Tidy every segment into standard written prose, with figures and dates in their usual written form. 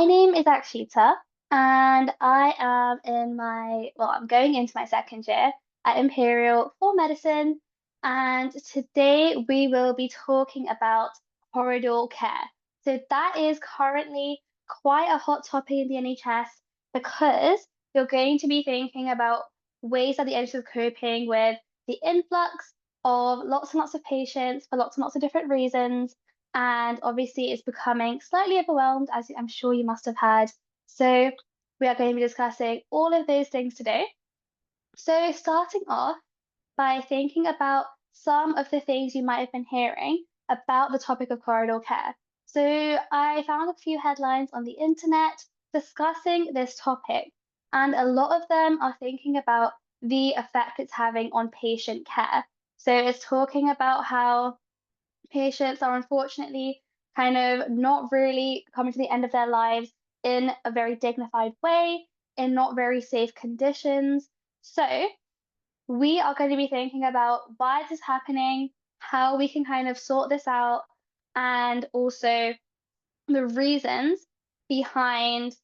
My name is Akshita, and I am I'm going into my second year at Imperial for medicine. And today we will be talking about corridor care. So that is currently quite a hot topic in the NHS because you're going to be thinking about ways that the NHS is coping with the influx of lots and lots of patients for lots and lots of different reasons, and obviously it's becoming slightly overwhelmed, as I'm sure you must have heard. So we are going to be discussing all of those things today. So starting off by thinking about some of the things you might have been hearing about the topic of corridor care. So I found a few headlines on the internet discussing this topic, and a lot of them are thinking about the effect it's having on patient care. So it's talking about how patients are unfortunately kind of not really coming to the end of their lives in a very dignified way, in not very safe conditions. So, we are going to be thinking about why this is happening, how we can kind of sort this out, and also the reasons behind,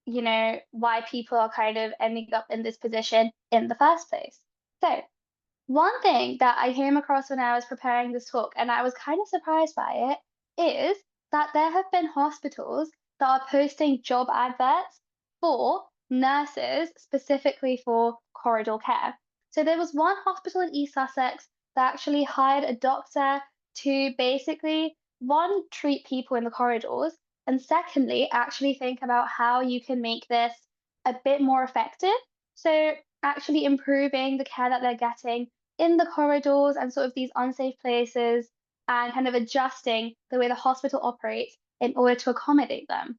why people are kind of ending up in this position in the first place. So, one thing that I came across when I was preparing this talk, and I was kind of surprised by it, is that there have been hospitals that are posting job adverts for nurses specifically for corridor care. So there was one hospital in East Sussex that actually hired a doctor to basically, one, treat people in the corridors, and secondly, actually think about how you can make this a bit more effective. So actually improving the care that they're getting in the corridors and sort of these unsafe places, and kind of adjusting the way the hospital operates in order to accommodate them.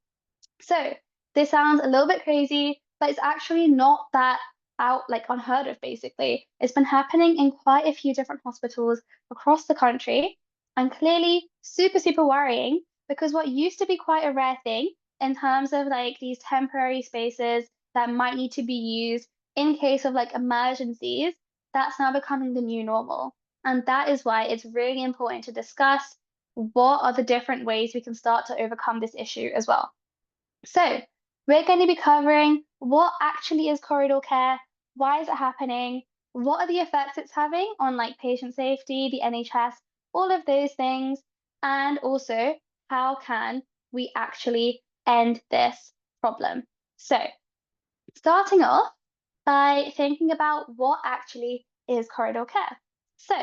So this sounds a little bit crazy, but it's actually not that out like unheard of, basically. It's been happening in quite a few different hospitals across the country, and clearly super, super worrying because what used to be quite a rare thing in terms of like these temporary spaces that might need to be used in case of like emergencies, that's now becoming the new normal. And that is why it's really important to discuss what are the different ways we can start to overcome this issue as well. So we're going to be covering what actually is corridor care, why is it happening, what are the effects it's having on like patient safety, the NHS, all of those things, and also how can we actually end this problem. So starting off by thinking about what actually is corridor care. So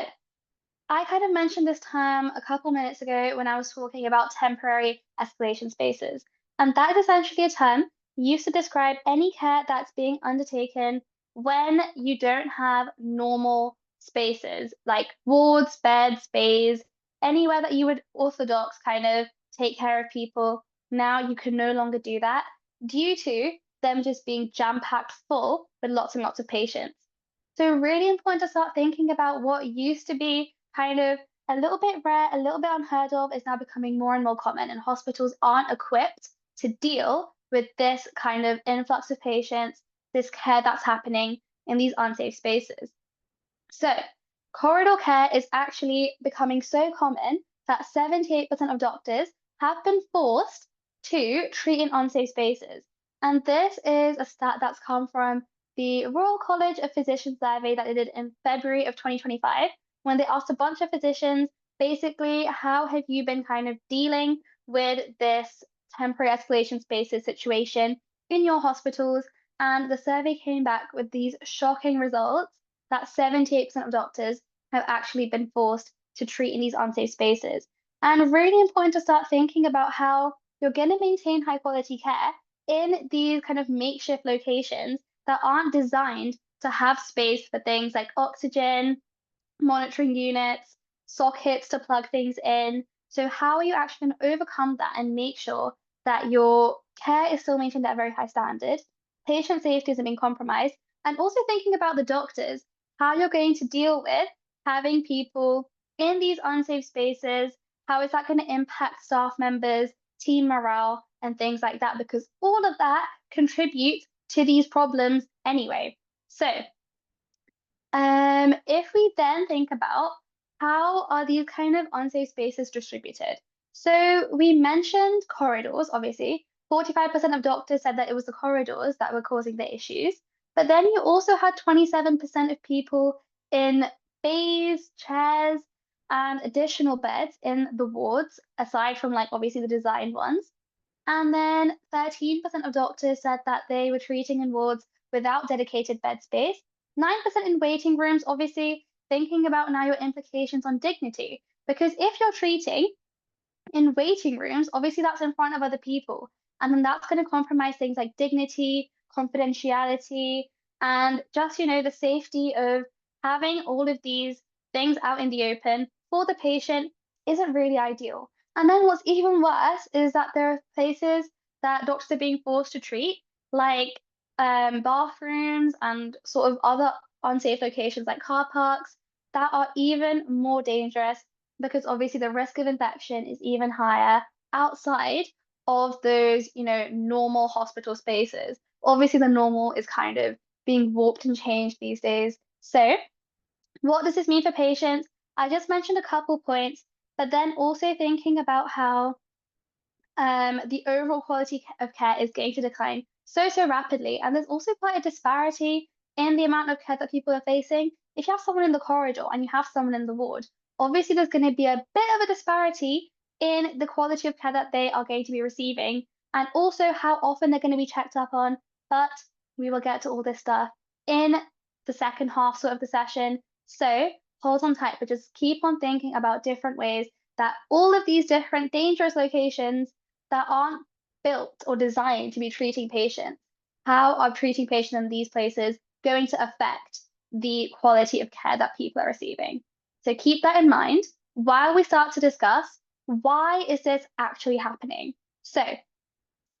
I kind of mentioned this term a couple minutes ago when I was talking about temporary escalation spaces. And that is essentially a term used to describe any care that's being undertaken when you don't have normal spaces like wards, beds, bays, anywhere that you would orthodox kind of take care of people. Now you can no longer do that due to them just being jam-packed full with lots and lots of patients. So really important to start thinking about what used to be kind of a little bit rare, a little bit unheard of, is now becoming more and more common, and hospitals aren't equipped to deal with this kind of influx of patients, this care that's happening in these unsafe spaces. So, corridor care is actually becoming so common that 78% of doctors have been forced to treat in unsafe spaces. And this is a stat that's come from the Royal College of Physicians survey that they did in February of 2025, when they asked a bunch of physicians basically, how have you been kind of dealing with this temporary escalation spaces situation in your hospitals? And the survey came back with these shocking results that 78% of doctors have actually been forced to treat in these unsafe spaces. And really important to start thinking about how you're going to maintain high quality care in these kind of makeshift locations that aren't designed to have space for things like oxygen, monitoring units, sockets to plug things in. So how are you actually going to overcome that and make sure that your care is still maintained at a very high standard, patient safety isn't being compromised, and also thinking about the doctors, how you're going to deal with having people in these unsafe spaces, how is that going to impact staff members, team morale, and things like that, because all of that contributes to these problems anyway. So if we then think about how are these kind of unsafe spaces distributed? So we mentioned corridors, obviously, 45% of doctors said that it was the corridors that were causing the issues. But then you also had 27% of people in bays, chairs, and additional beds in the wards, aside from like obviously the designed ones. And then 13% of doctors said that they were treating in wards without dedicated bed space. 9% in waiting rooms, obviously, thinking about now your implications on dignity. Because if you're treating in waiting rooms, obviously that's in front of other people. And then that's going to compromise things like dignity, confidentiality, and just, the safety of having all of these things out in the open for the patient isn't really ideal. And then what's even worse is that there are places that doctors are being forced to treat, like bathrooms and sort of other unsafe locations like car parks that are even more dangerous because obviously the risk of infection is even higher outside of those, normal hospital spaces. Obviously, the normal is kind of being warped and changed these days. So, what does this mean for patients? I just mentioned a couple points, but then also thinking about how the overall quality of care is going to decline so rapidly. And there's also quite a disparity in the amount of care that people are facing. If you have someone in the corridor and you have someone in the ward, obviously there's going to be a bit of a disparity in the quality of care that they are going to be receiving and also how often they're going to be checked up on. But we will get to all this stuff in the second half sort of the session. So hold on tight, but just keep on thinking about different ways that all of these different dangerous locations that aren't built or designed to be treating patients, how are treating patients in these places going to affect the quality of care that people are receiving? So keep that in mind while we start to discuss why is this actually happening? So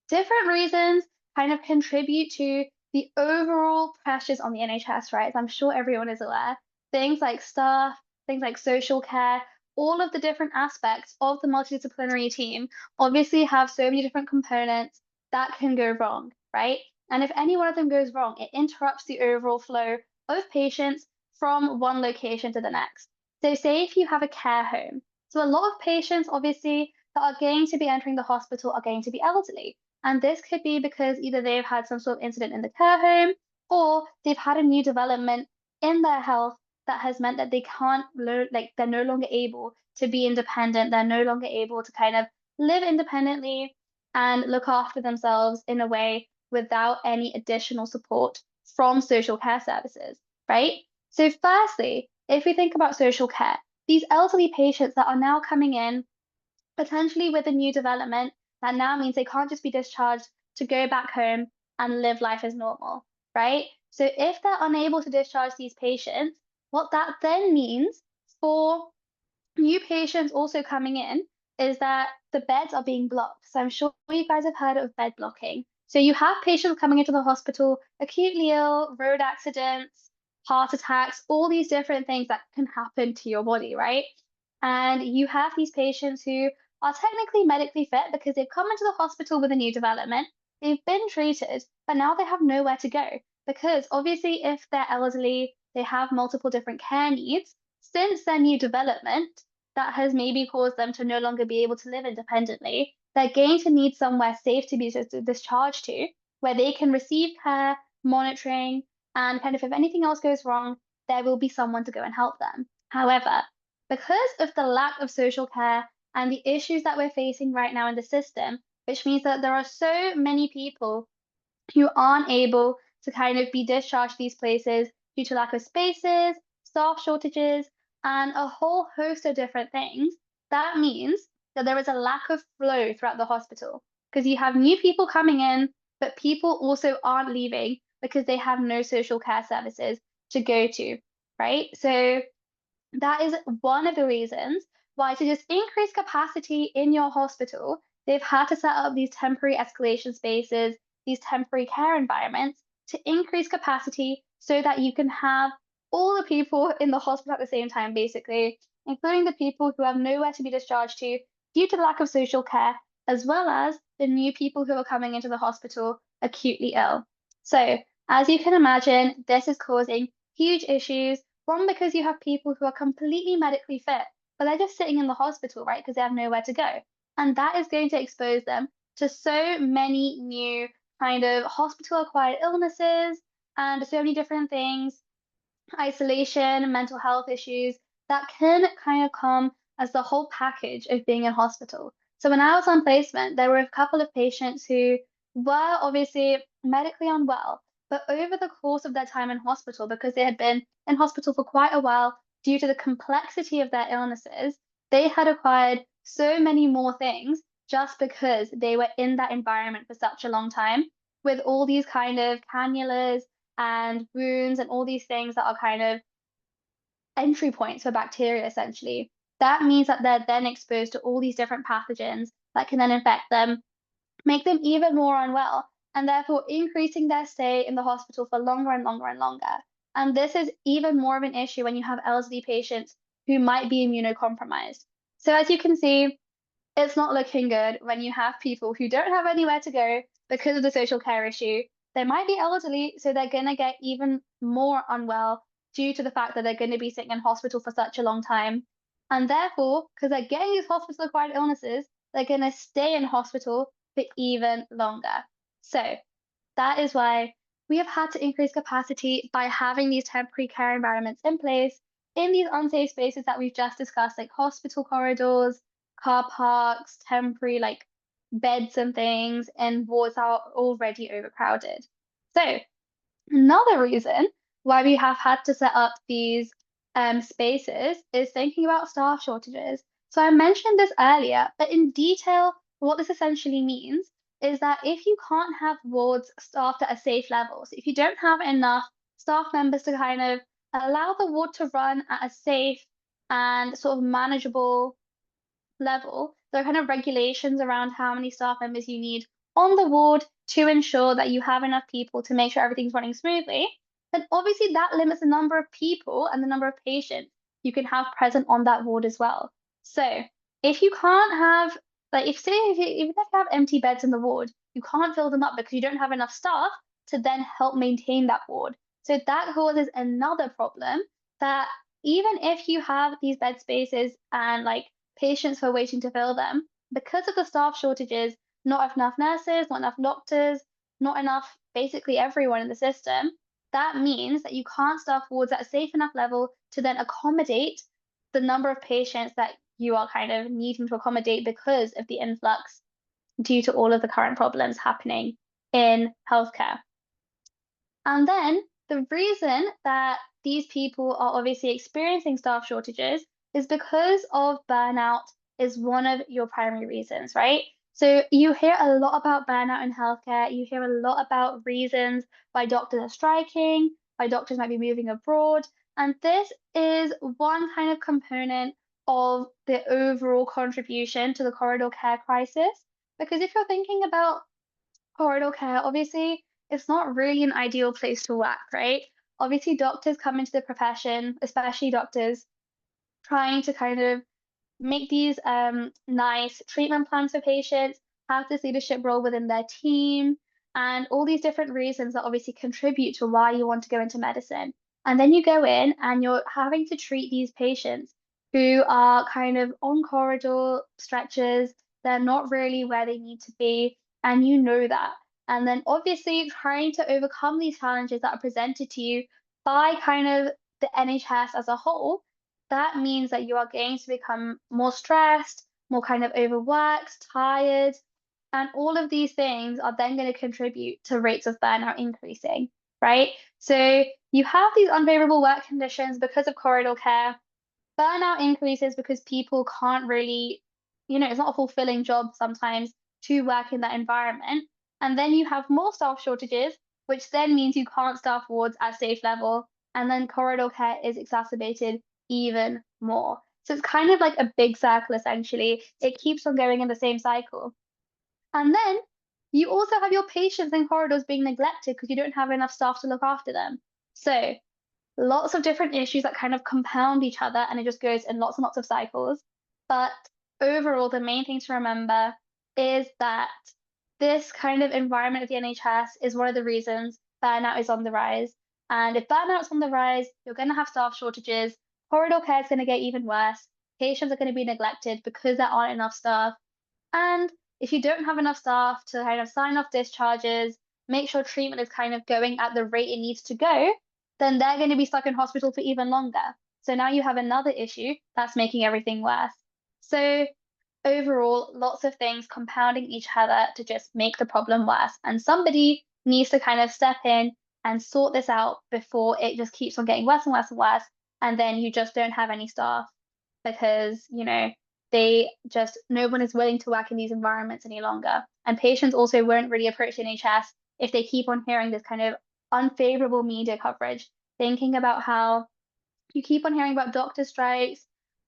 different reasons kind of contribute to the overall pressures on the NHS, right? As I'm sure everyone is aware. Things like staff, things like social care, all of the different aspects of the multidisciplinary team obviously have so many different components that can go wrong, right? And if any one of them goes wrong, it interrupts the overall flow of patients from one location to the next. So say if you have a care home, so a lot of patients obviously that are going to be entering the hospital are going to be elderly. And this could be because either they've had some sort of incident in the care home or they've had a new development in their health that has meant that they can't learn, like they're no longer able to be independent. They're no longer able to kind of live independently and look after themselves in a way without any additional support from social care services, right? So, firstly, if we think about social care, these elderly patients that are now coming in potentially with a new development that now means they can't just be discharged to go back home and live life as normal, right? So if they're unable to discharge these patients, what that then means for new patients also coming in is that the beds are being blocked. So I'm sure you guys have heard of bed blocking. So you have patients coming into the hospital, acutely ill, road accidents, heart attacks, all these different things that can happen to your body, right? And you have these patients who are technically medically fit because they've come into the hospital with a new development, they've been treated, but now they have nowhere to go. Because obviously, if they're elderly, they have multiple different care needs. Since their new development, that has maybe caused them to no longer be able to live independently, they're going to need somewhere safe to be discharged to, where they can receive care, monitoring, and kind of if anything else goes wrong, there will be someone to go and help them. However, because of the lack of social care and the issues that we're facing right now in the system, which means that there are so many people who aren't able to kind of be discharged these places due to lack of spaces, staff shortages, and a whole host of different things, that means that there is a lack of flow throughout the hospital because you have new people coming in, but people also aren't leaving because they have no social care services to go to, right? So that is one of the reasons why to just increase capacity in your hospital, they've had to set up these temporary escalation spaces, these temporary care environments to increase capacity so that you can have all the people in the hospital at the same time, basically, including the people who have nowhere to be discharged to due to the lack of social care, as well as the new people who are coming into the hospital acutely ill. So, as you can imagine, this is causing huge issues. One, because you have people who are completely medically fit, but they're just sitting in the hospital, right? Because they have nowhere to go. And that is going to expose them to so many new kind of hospital acquired illnesses and so many different things, isolation, mental health issues that can kind of come as the whole package of being in hospital. So when I was on placement, there were a couple of patients who were obviously medically unwell, but over the course of their time in hospital, because they had been in hospital for quite a while due to the complexity of their illnesses, they had acquired so many more things just because they were in that environment for such a long time with all these kind of cannulas and wounds and all these things that are kind of entry points for bacteria essentially. That means that they're then exposed to all these different pathogens that can then infect them, make them even more unwell, and therefore increasing their stay in the hospital for longer and longer and longer. And this is even more of an issue when you have elderly patients who might be immunocompromised. So as you can see, it's not looking good when you have people who don't have anywhere to go because of the social care issue. They might be elderly, so they're going to get even more unwell due to the fact that they're going to be sitting in hospital for such a long time. And therefore, because they're getting these hospital acquired illnesses, they're going to stay in hospital for even longer. So, that is why we have had to increase capacity by having these temporary care environments in place in these unsafe spaces that we've just discussed, like hospital corridors, car parks, temporary like beds and things, and wards are already overcrowded. So another reason why we have had to set up these spaces is thinking about staff shortages. So I mentioned this earlier, but in detail, what this essentially means is that if you can't have wards staffed at a safe level, so if you don't have enough staff members to kind of allow the ward to run at a safe and sort of manageable level, there are kind of regulations around how many staff members you need on the ward to ensure that you have enough people to make sure everything's running smoothly, then obviously that limits the number of people and the number of patients you can have present on that ward as well. So if you can't have, like, if say if you, even if you have empty beds in the ward, you can't fill them up because you don't have enough staff to then help maintain that ward. So that causes another problem that even if you have these bed spaces and like patients who are waiting to fill them, because of the staff shortages, not enough nurses, not enough doctors, not enough basically everyone in the system, that means that you can't staff wards at a safe enough level to then accommodate the number of patients that you are kind of needing to accommodate because of the influx due to all of the current problems happening in healthcare. And then the reason that these people are obviously experiencing staff shortages is because of burnout is one of your primary reasons, right? So you hear a lot about burnout in healthcare. You hear a lot about reasons why doctors are striking, why doctors might be moving abroad. And this is one kind of component of the overall contribution to the corridor care crisis. Because if you're thinking about corridor care, obviously, it's not really an ideal place to work, right? Obviously, doctors come into the profession, especially doctors, trying to kind of make these nice treatment plans for patients, have this leadership role within their team, and all these different reasons that obviously contribute to why you want to go into medicine. And then you go in and you're having to treat these patients who are kind of on corridor stretches. They're not really where they need to be, and you know that. And then obviously trying to overcome these challenges that are presented to you by kind of the NHS as a whole, that means that you are going to become more stressed, more kind of overworked, tired, and all of these things are then going to contribute to rates of burnout increasing, right? So you have these unfavorable work conditions because of corridor care. Burnout increases because people can't really, it's not a fulfilling job sometimes to work in that environment. And then you have more staff shortages, which then means you can't staff wards at safe level. And then corridor care is exacerbated even more. So it's kind of like a big circle, essentially. It keeps on going in the same cycle. And then you also have your patients in corridors being neglected because you don't have enough staff to look after them. So lots of different issues that kind of compound each other and it just goes in lots and lots of cycles. But overall, the main thing to remember is that this kind of environment of the NHS is one of the reasons burnout is on the rise. And if burnout's on the rise, you're going to have staff shortages, corridor care is going to get even worse, patients are going to be neglected because there aren't enough staff. And if you don't have enough staff to kind of sign off discharges, make sure treatment is kind of going at the rate it needs to go, then they're going to be stuck in hospital for even longer. So now you have another issue that's making everything worse. So overall, lots of things compounding each other to just make the problem worse. And somebody needs to kind of step in and sort this out before it just keeps on getting worse and worse and worse. And then you just don't have any staff because, they just, no one is willing to work in these environments any longer. And patients also won't really approach the NHS if they keep on hearing this kind of unfavorable media coverage, thinking about how you keep on hearing about doctor strikes,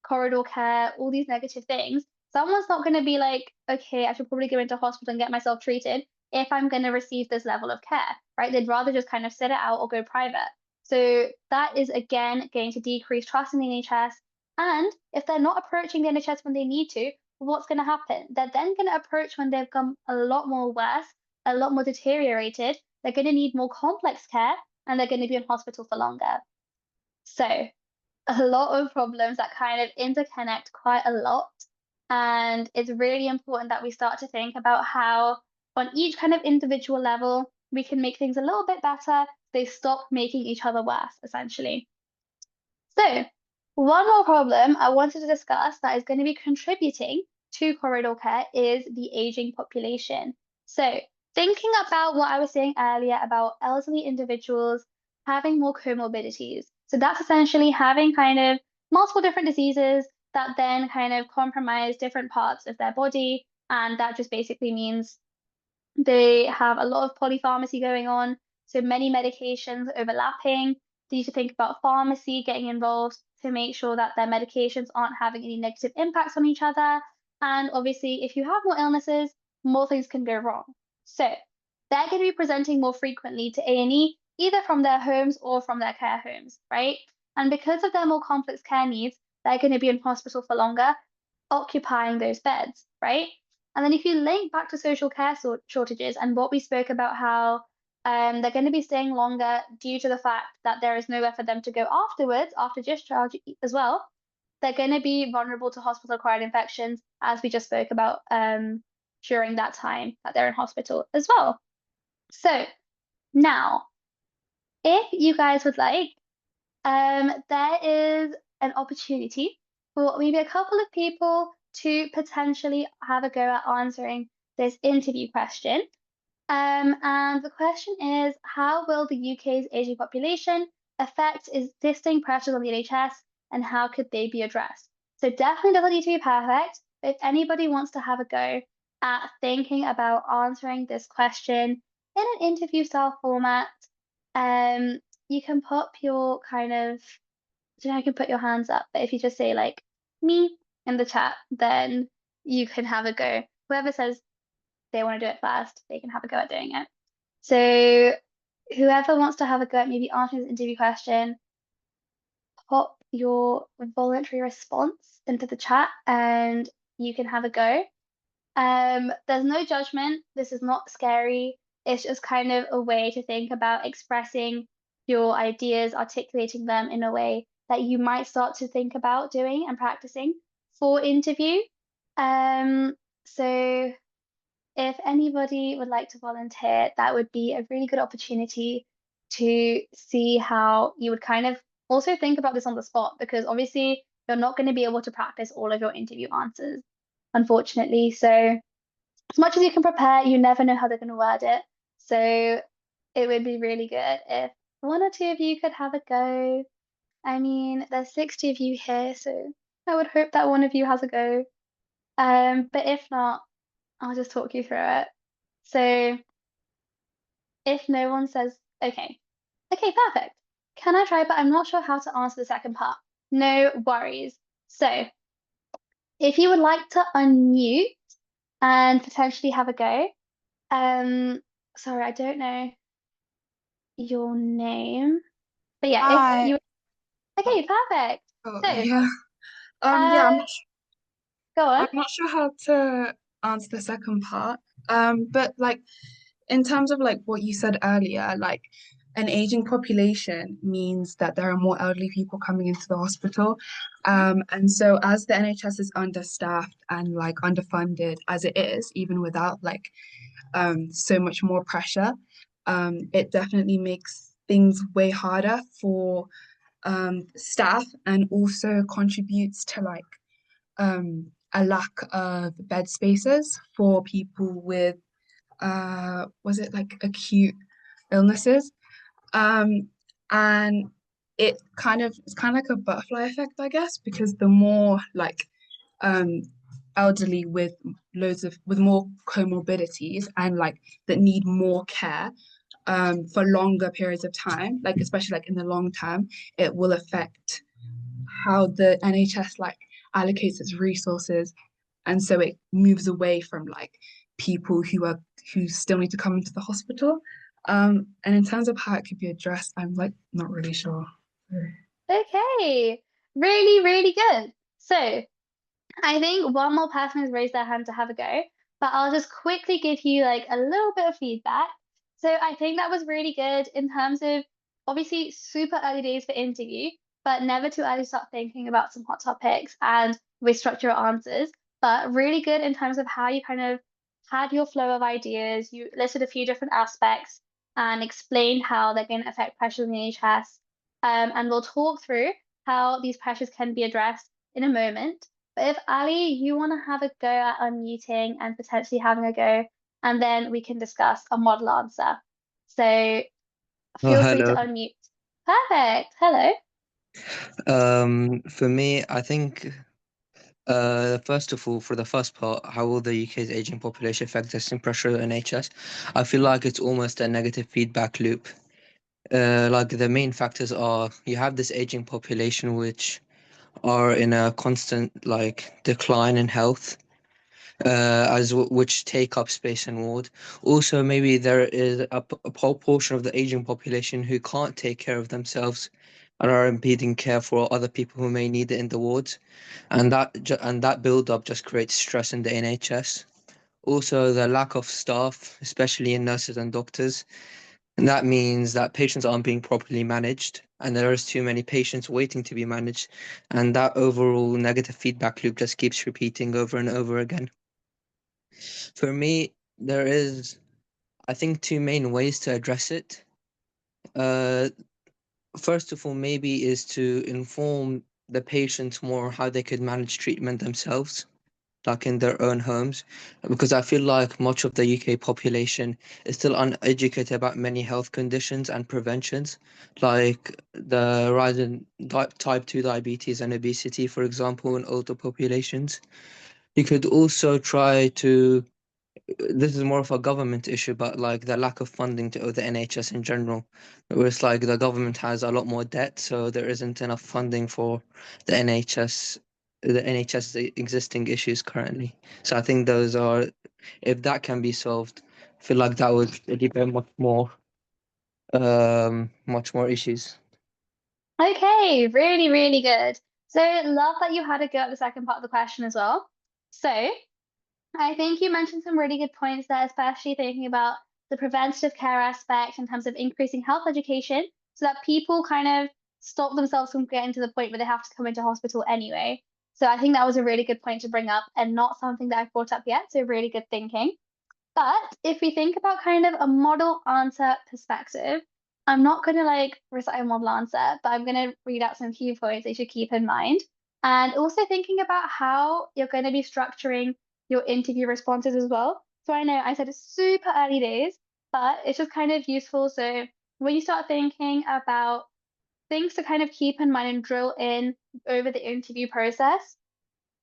corridor care, all these negative things. Someone's not going to be like, okay, I should probably go into hospital and get myself treated if I'm going to receive this level of care, right? They'd rather just kind of sit it out or go private. So that is again going to decrease trust in the NHS. And if they're not approaching the NHS when they need to, what's going to happen? They're then going to approach when they've become a lot more worse, a lot more deteriorated. They're going to need more complex care and they're going to be in hospital for longer. So a lot of problems that kind of interconnect quite a lot. And it's really important that we start to think about how, on each kind of individual level, we can make things a little bit better. They stop making each other worse, essentially. So, one more problem I wanted to discuss that is going to be contributing to corridor care is the aging population. So, thinking about what I was saying earlier about elderly individuals having more comorbidities. So, that's essentially having kind of multiple different diseases that then kind of compromise different parts of their body. And that just basically means they have a lot of polypharmacy going on, so many medications overlapping. They need to think about pharmacy getting involved to make sure that their medications aren't having any negative impacts on each other. And obviously, if you have more illnesses, more things can go wrong. So they're going to be presenting more frequently to A&E, either from their homes or from their care homes, right? And because of their more complex care needs, they're going to be in hospital for longer, occupying those beds, right? And then if you link back to social care shortages and what we spoke about how they're going to be staying longer due to the fact that there is nowhere for them to go afterwards, after discharge as well, they're going to be vulnerable to hospital-acquired infections, as we just spoke about during that time that they're in hospital as well. So now, if you guys would like, there is an opportunity for maybe a couple of people to potentially have a go at answering this interview question. And the question is, how will the UK's aging population affect existing pressures on the NHS and how could they be addressed? So definitely doesn't need to be perfect, but if anybody wants to have a go at thinking about answering this question in an interview style format, um, you can pop your kind of, I don't know, you can put your hands up, but if you just say like me in the chat, then you can have a go. Whoever says they want to do it first, they can have a go at doing it. So whoever wants to have a go at maybe answering this interview question, pop your voluntary response into the chat and you can have a go. There's no judgment. This is not scary. It's just kind of a way to think about expressing your ideas, articulating them in a way that you might start to think about doing and practicing for interview. So if anybody would like to volunteer, that would be a really good opportunity to see how you would kind of also think about this on the spot, because obviously you're not going to be able to practice all of your interview answers, unfortunately. So as much as you can prepare, you never know how they're going to word it. So it would be really good if one or two of you could have a go. I mean, there's 60 of you here, so I would hope that one of you has a go. But if not, I'll just talk you through it. So if no one says, okay, okay, perfect. Can I try? But I'm not sure how to answer the second part. No worries. So if you would like to unmute and potentially have a go, sorry, I don't know your name, but yeah, if Hi. you, okay, perfect. Oh, So, yeah. Yeah, uh, go on. I'm not sure how to answer the second part. But like in terms of like what you said earlier, like an aging population means that there are more elderly people coming into the hospital. And so as the NHS is understaffed and like underfunded as it is, even without like so much more pressure, it definitely makes things way harder for staff and also contributes to like a lack of bed spaces for people with was it like acute illnesses? Um, and it's kind of like a butterfly effect, I guess, because the more like um elderly with with more comorbidities and like that need more care for longer periods of time, like especially like in the long term, it will affect how the NHS like allocates its resources, and so it moves away from like people who still need to come into the hospital. And in terms of how it could be addressed, I'm like not really sure. Okay, really, really good. So I think one more person has raised their hand to have a go, but I'll just quickly give you like a little bit of feedback. So I think that was really good in terms of obviously super early days for interview, but never too early to start thinking about some hot topics and restructure your answers. But really good in terms of how you kind of had your flow of ideas. You listed a few different aspects and explained how they're going to affect pressures in the NHS. And we'll talk through how these pressures can be addressed in a moment. But if Ali, you want to have a go at unmuting and potentially having a go, and then we can discuss a model answer. So Oh, feel free to hello. unmute. Perfect. Hello. For me, I think first of all, for the first part, how will the UK's aging population affect testing pressure on NHS? I feel like it's almost a negative feedback loop. Like the main factors are you have this aging population which are in a constant like decline in health, which take up space and ward. Also, maybe there is a whole portion of the aging population who can't take care of themselves and are impeding care for other people who may need it in the wards, and that build up just creates stress in the NHS. Also, the lack of staff, especially in nurses and doctors, and that means that patients aren't being properly managed, and there is too many patients waiting to be managed, and that overall negative feedback loop just keeps repeating over and over again. For me, there is, I think, two main ways to address it. Uh, First of all, maybe is to inform the patients more how they could manage treatment themselves, like in their own homes, because I feel like much of the UK population is still uneducated about many health conditions and preventions, like the rise in type 2 diabetes and obesity, for example, in older populations. You could also try to this is more of a government issue, but like the lack of funding to the NHS in general, where it's like the government has a lot more debt, so there isn't enough funding for the NHS, the NHS existing issues currently. So I think those are, if that can be solved, I feel like that would alleviate much more issues. Okay, really, really good. So love that you had a go at the second part of the question as well. So I think you mentioned some really good points there, especially thinking about the preventative care aspect in terms of increasing health education so that people kind of stop themselves from getting to the point where they have to come into hospital anyway. So I think that was a really good point to bring up and not something that I've brought up yet. So really good thinking. But if we think about kind of a model answer perspective, I'm not going to like recite a model answer, but I'm going to read out some key points that you should keep in mind. And also thinking about how you're going to be structuring your interview responses as well. So I know I said it's super early days, but it's just kind of useful. So when you start thinking about things to kind of keep in mind and drill in over the interview process,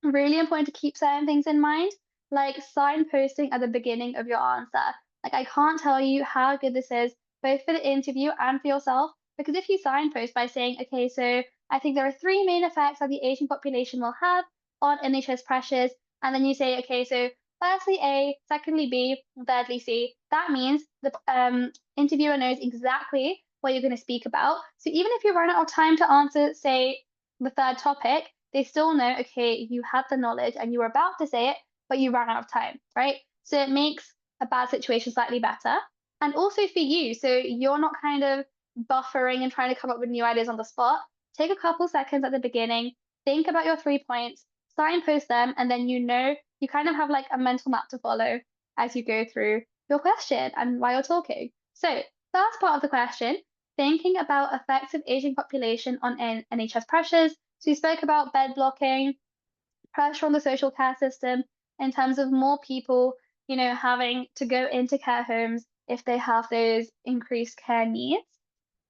really important to keep certain things in mind, like signposting at the beginning of your answer. Like, I can't tell you how good this is, both for the interview and for yourself, because if you signpost by saying, okay, so I think there are three main effects that the Asian population will have on NHS pressures, and then you say, okay, so firstly A, secondly B, thirdly C, that means the interviewer knows exactly what you're going to speak about. So even if you run out of time to answer, say, the third topic, they still know, okay, you had the knowledge and you were about to say it, but you ran out of time, right? So it makes a bad situation slightly better. And also for you, so you're not kind of buffering and trying to come up with new ideas on the spot, take a couple seconds at the beginning, think about your 3 points, signpost them, and then you kind of have like a mental map to follow as you go through your question and while you're talking. So, first part of the question, thinking about effective aging population on NHS pressures. So, we spoke about bed blocking, pressure on the social care system in terms of more people, having to go into care homes if they have those increased care needs.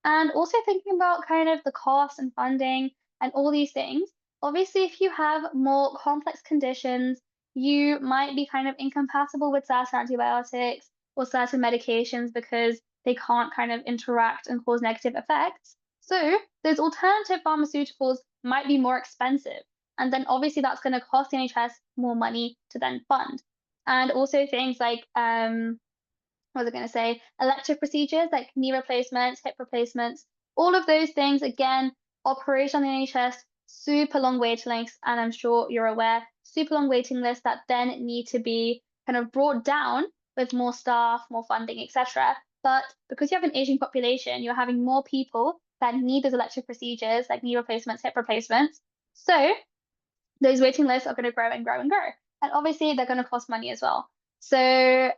And also thinking about kind of the cost and funding and all these things. Obviously, if you have more complex conditions, you might be kind of incompatible with certain antibiotics or certain medications because they can't kind of interact and cause negative effects. So those alternative pharmaceuticals might be more expensive. And then obviously that's going to cost the NHS more money to then fund. And also things like what was I going to say? Elective procedures like knee replacements, hip replacements, all of those things, again, operation on the NHS, super long waiting lists, and I'm sure you're aware, super long waiting lists that then need to be kind of brought down with more staff, more funding, etc. But because you have an aging population, you're having more people that need those elective procedures like knee replacements, hip replacements. So those waiting lists are going to grow and grow and grow. And obviously, they're going to cost money as well. So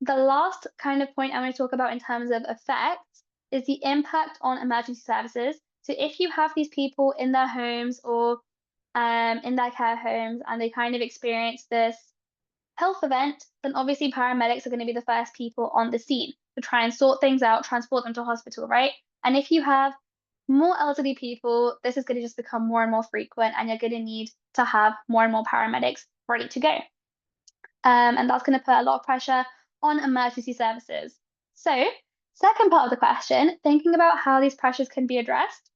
the last kind of point I'm going to talk about in terms of effects is the impact on emergency services. So if you have these people in their homes or in their care homes and they kind of experience this health event, then obviously paramedics are going to be the first people on the scene to try and sort things out, transport them to hospital, right? And if you have more elderly people, this is going to just become more and more frequent, and you're going to need to have more and more paramedics ready to go. And that's going to put a lot of pressure on emergency services. So, second part of the question, thinking about how these pressures can be addressed,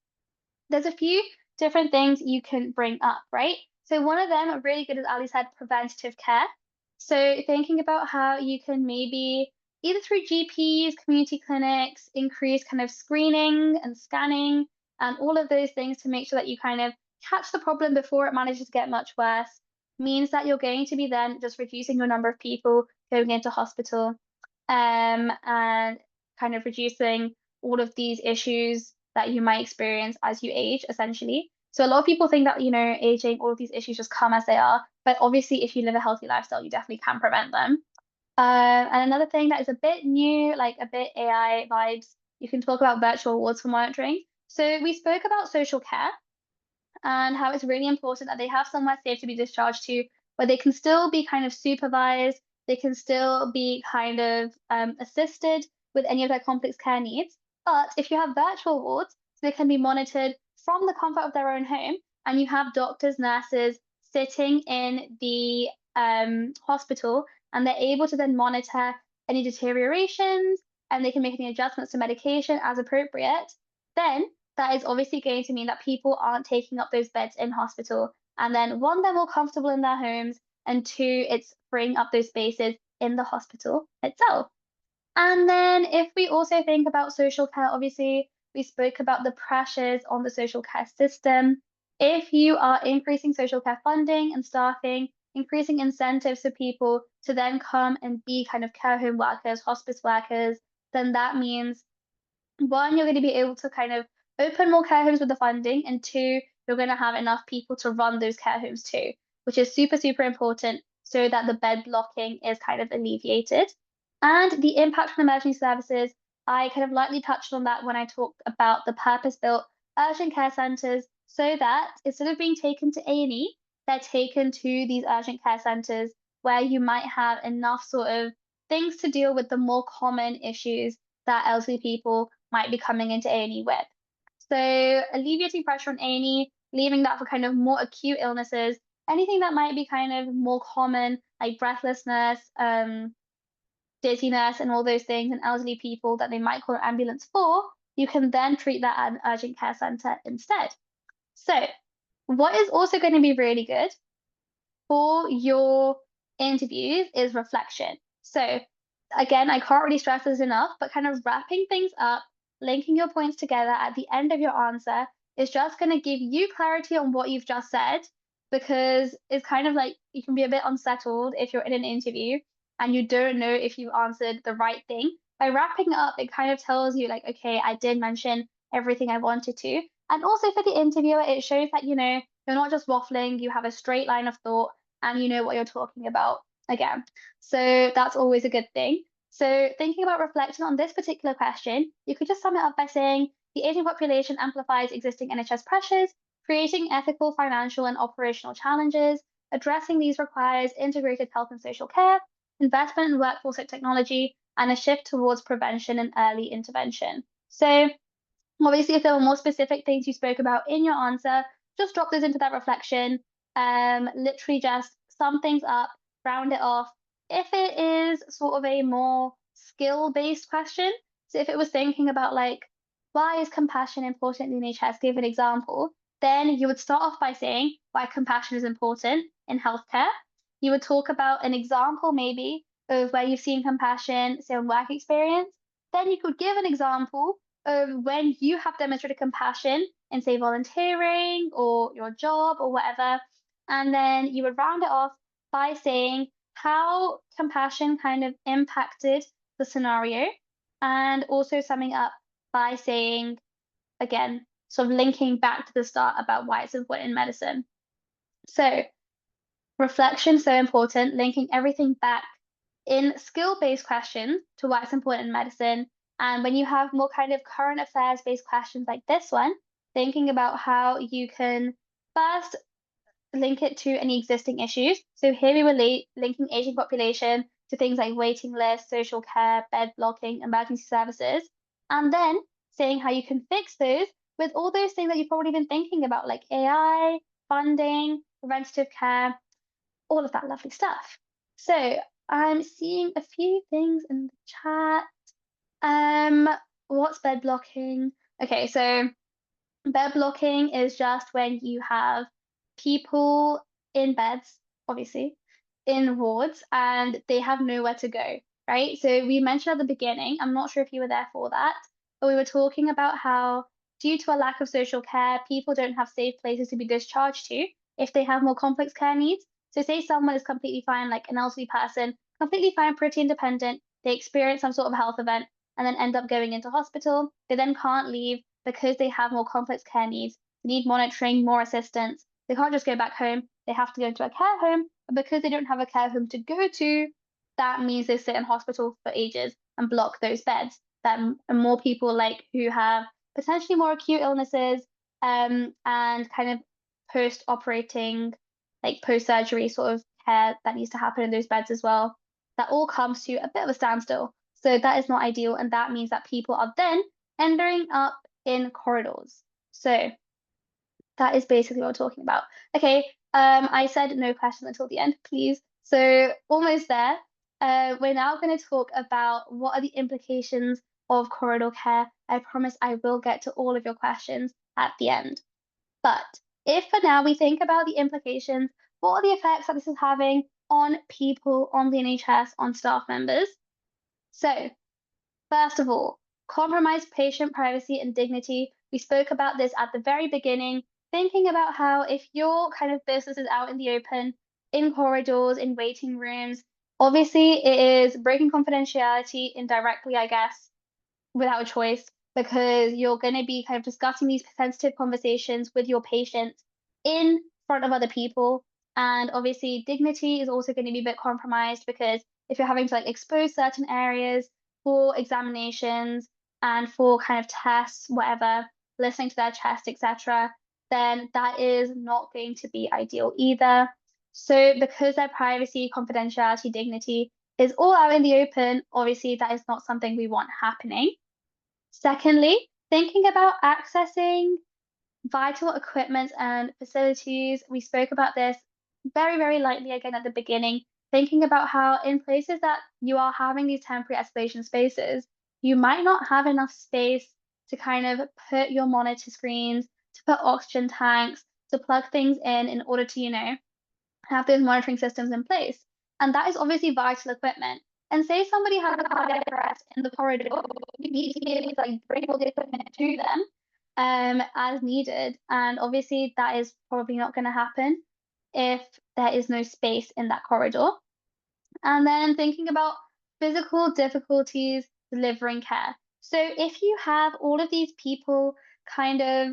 there's a few different things you can bring up, right? So one of them, really good, as Ali said, preventative care. So thinking about how you can maybe either through GPs, community clinics, increase kind of screening and scanning and all of those things to make sure that you kind of catch the problem before it manages to get much worse, means that you're going to be then just reducing your number of people going into hospital, and kind of reducing all of these issues that you might experience as you age, essentially. So a lot of people think that, aging, all of these issues just come as they are, but obviously if you live a healthy lifestyle, you definitely can prevent them. And another thing that is a bit new, like a bit AI vibes, you can talk about virtual wards for monitoring. So we spoke about social care and how it's really important that they have somewhere safe to be discharged to, where they can still be kind of supervised, they can still be kind of assisted with any of their complex care needs. But if you have virtual wards, they can be monitored from the comfort of their own home, and you have doctors, nurses sitting in the hospital, and they're able to then monitor any deteriorations, and they can make any adjustments to medication as appropriate. Then that is obviously going to mean that people aren't taking up those beds in hospital. And then one, they're more comfortable in their homes, and two, it's freeing up those spaces in the hospital itself. And then if we also think about social care, obviously, we spoke about the pressures on the social care system. If you are increasing social care funding and staffing, increasing incentives for people to then come and be kind of care home workers, hospice workers, then that means one, you're going to be able to kind of open more care homes with the funding, and two, you're going to have enough people to run those care homes too, which is super, super important so that the bed blocking is kind of alleviated. And the impact on emergency services, I kind of lightly touched on that when I talked about the purpose-built urgent care centres, so that instead of being taken to A&E, they're taken to these urgent care centres where you might have enough sort of things to deal with the more common issues that elderly people might be coming into A&E with. So alleviating pressure on A&E, leaving that for kind of more acute illnesses, anything that might be kind of more common, like breathlessness, dizziness, and all those things, and elderly people that they might call an ambulance for, you can then treat that at an urgent care centre instead. So what is also going to be really good for your interviews is reflection. So again, I can't really stress this enough, but kind of wrapping things up, linking your points together at the end of your answer is just going to give you clarity on what you've just said, because it's kind of like you can be a bit unsettled if you're in an interview and you don't know if you've answered the right thing. by wrapping it up, it kind of tells you like, okay, I did mention everything I wanted to. And also for the interviewer, it shows that, you're not just waffling, you have a straight line of thought and you know what you're talking about again. So that's always a good thing. So thinking about reflecting on this particular question, you could just sum it up by saying the aging population amplifies existing NHS pressures, creating ethical, financial, and operational challenges. Addressing these requires integrated health and social care, investment in workforce technology, and a shift towards prevention and early intervention. So obviously, if there were more specific things you spoke about in your answer, just drop those into that reflection. Literally just sum things up, round it off. If it is sort of a more skill-based question, so if it was thinking about like, why is compassion important in NHS? Give an example. Then you would start off by saying why compassion is important in healthcare. You would talk about an example maybe of where you've seen compassion, say on work experience. Then you could give an example when you have demonstrated compassion in, say, volunteering or your job or whatever. And then you would round it off by saying how compassion kind of impacted the scenario, and also summing up by saying, again, sort of linking back to the start about why it's important in medicine. So, reflection, so important, linking everything back in skill-based questions to why it's important in medicine. And when you have more kind of current affairs-based questions like this one, thinking about how you can first link it to any existing issues. So here we relate linking aging population to things like waiting lists, social care, bed blocking, emergency services, and then saying how you can fix those with all those things that you've probably been thinking about, like AI, funding, preventative care, all of that lovely stuff. So I'm seeing a few things in the chat. Um, what's bed blocking? Okay, so bed blocking is just when you have people in beds, obviously, in wards, and they have nowhere to go, right? So we mentioned at the beginning, I'm not sure if you were there for that, but we were talking about how due to a lack of social care, people don't have safe places to be discharged to if they have more complex care needs. So say someone is completely fine, like an elderly person, completely fine, pretty independent, they experience some sort of health event and then end up going into hospital. They then can't leave because they have more complex care needs. They need monitoring, more assistance. They can't just go back home. They have to go into a care home. And because they don't have a care home to go to, that means they sit in hospital for ages and block those beds. That more people like who have potentially more acute illnesses, and kind of post-operating, like post-surgery sort of care that needs to happen in those beds as well. That all comes to a bit of a standstill. So that is not ideal, and that means that people are then ending up in corridors. So that is basically what we're talking about. Okay, I said no questions until the end, please. So almost there. We're now going to talk about what are the implications of corridor care. I promise I will get to all of your questions at the end. But if for now we think about the implications, what are the effects that this is having on people, on the NHS, on staff members? So first of all, compromise patient privacy and dignity. We spoke about this at the very beginning, thinking about how if your kind of business is out in the open, in corridors, in waiting rooms, obviously it is breaking confidentiality indirectly, I guess, without a choice, because you're going to be kind of discussing these sensitive conversations with your patients in front of other people. And obviously, dignity is also going to be a bit compromised because if you're having to like expose certain areas for examinations and for kind of tests, whatever, listening to their chest, etc., then that is not going to be ideal either. So, because their privacy, confidentiality, dignity is all out in the open, obviously, that is not something we want happening. Secondly, thinking about accessing vital equipment and facilities. We spoke about this very, very lightly again at the beginning, thinking about how in places that you are having these temporary isolation spaces, you might not have enough space to kind of put your monitor screens, to put oxygen tanks, to plug things in order to, have those monitoring systems in place. And that is obviously vital equipment. And say somebody has a cardiac arrest in the corridor, you need to be able to like bring all the equipment to them as needed. And obviously that is probably not going to happen if there is no space in that corridor. And then thinking about physical difficulties delivering care. So if you have all of these people kind of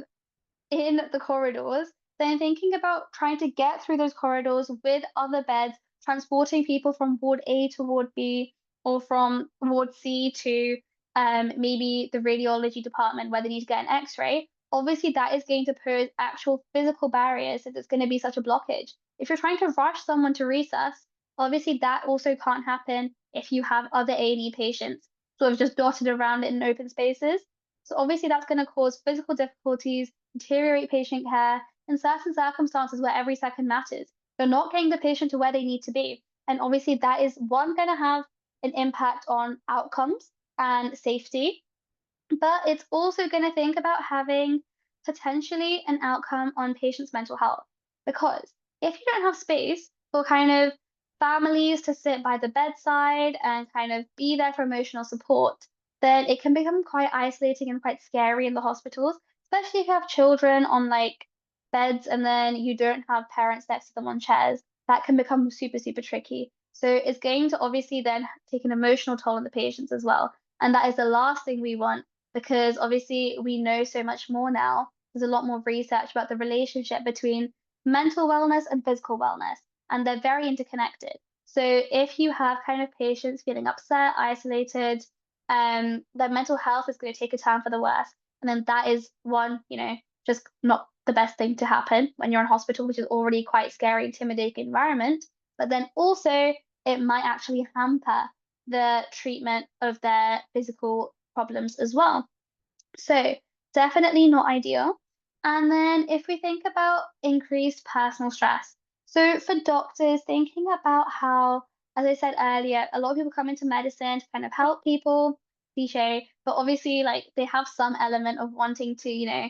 in the corridors, then thinking about trying to get through those corridors with other beds, transporting people from ward A to ward B or from ward C to maybe the radiology department where they need to get an x-ray, obviously that is going to pose actual physical barriers if it's going to be such a blockage. If you're trying to rush someone to resus, obviously that also can't happen if you have other A&E patients sort of just dotted around in open spaces. So obviously that's going to cause physical difficulties, deteriorate patient care in certain circumstances where every second matters. You're not getting the patient to where they need to be. And obviously that is one going to have an impact on outcomes and safety, but it's also going to think about having potentially an outcome on patients' mental health. Because if you don't have space for kind of families to sit by the bedside and kind of be there for emotional support, then it can become quite isolating and quite scary in the hospitals, especially if you have children on like beds and then you don't have parents next to them on chairs. That can become super, super tricky. So it's going to obviously then take an emotional toll on the patients as well. And that is the last thing we want because obviously we know so much more now. There's a lot more research about the relationship between mental wellness and physical wellness, and they're very interconnected. So if you have kind of patients feeling upset, isolated, their mental health is going to take a turn for the worse. And then that is one, just not the best thing to happen when you're in hospital, which is already quite scary, intimidating environment. But then also it might actually hamper the treatment of their physical problems as well. So definitely not ideal. And then if we think about increased personal stress, so for doctors, thinking about how, as I said earlier, a lot of people come into medicine to kind of help people, cliche, but obviously like they have some element of wanting to, to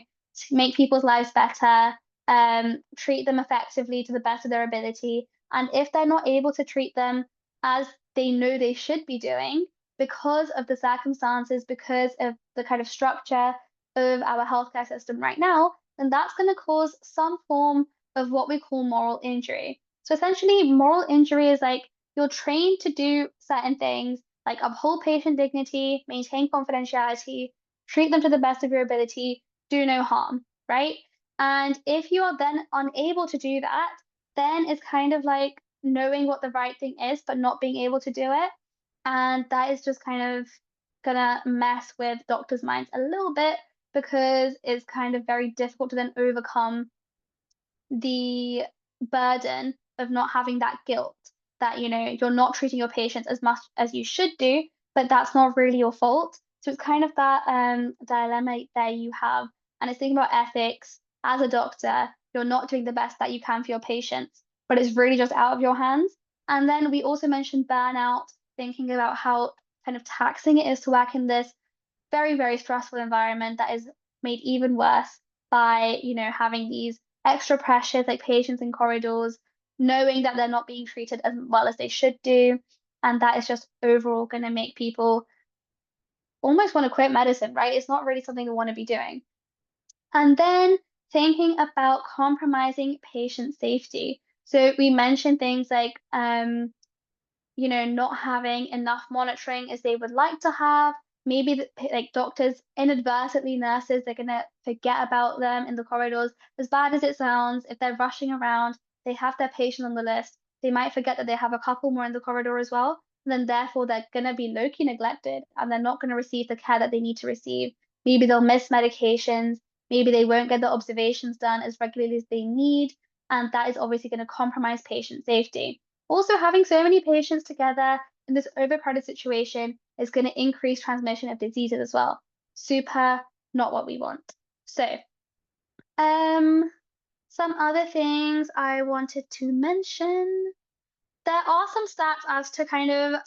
make people's lives better, treat them effectively to the best of their ability. And if they're not able to treat them as they know they should be doing, because of the circumstances, because of the kind of structure of our healthcare system right now, then that's going to cause some form of what we call moral injury. So essentially, moral injury is like you're trained to do certain things, like uphold patient dignity, maintain confidentiality, treat them to the best of your ability, do no harm, right? And if you are then unable to do that, then it's kind of like knowing what the right thing is, but not being able to do it. And that is just kind of gonna mess with doctors' minds a little bit because it's kind of very difficult to then overcome the burden of not having that guilt that, you're not treating your patients as much as you should do, but that's not really your fault. So it's kind of that dilemma there you have. And it's thinking about ethics as a doctor, you're not doing the best that you can for your patients, but it's really just out of your hands. And then we also mentioned burnout, thinking about how kind of taxing it is to work in this very, very stressful environment that is made even worse by, having these extra pressures like patients in corridors, knowing that they're not being treated as well as they should do. And that is just overall going to make people almost want to quit medicine, right? It's not really something they want to be doing. And then thinking about compromising patient safety. So we mentioned things like not having enough monitoring as they would like to have. Maybe like doctors inadvertently, nurses, they're gonna forget about them in the corridors. As bad as it sounds, if they're rushing around, they have their patient on the list. They might forget that they have a couple more in the corridor as well. And then therefore they're gonna be low-key neglected and they're not gonna receive the care that they need to receive. Maybe they'll miss medications. Maybe they won't get the observations done as regularly as they need. And that is obviously going to compromise patient safety. Also, having so many patients together in this overcrowded situation is going to increase transmission of diseases as well. Super not what we want. So, um, some other things I wanted to mention. There are some stats as to kind of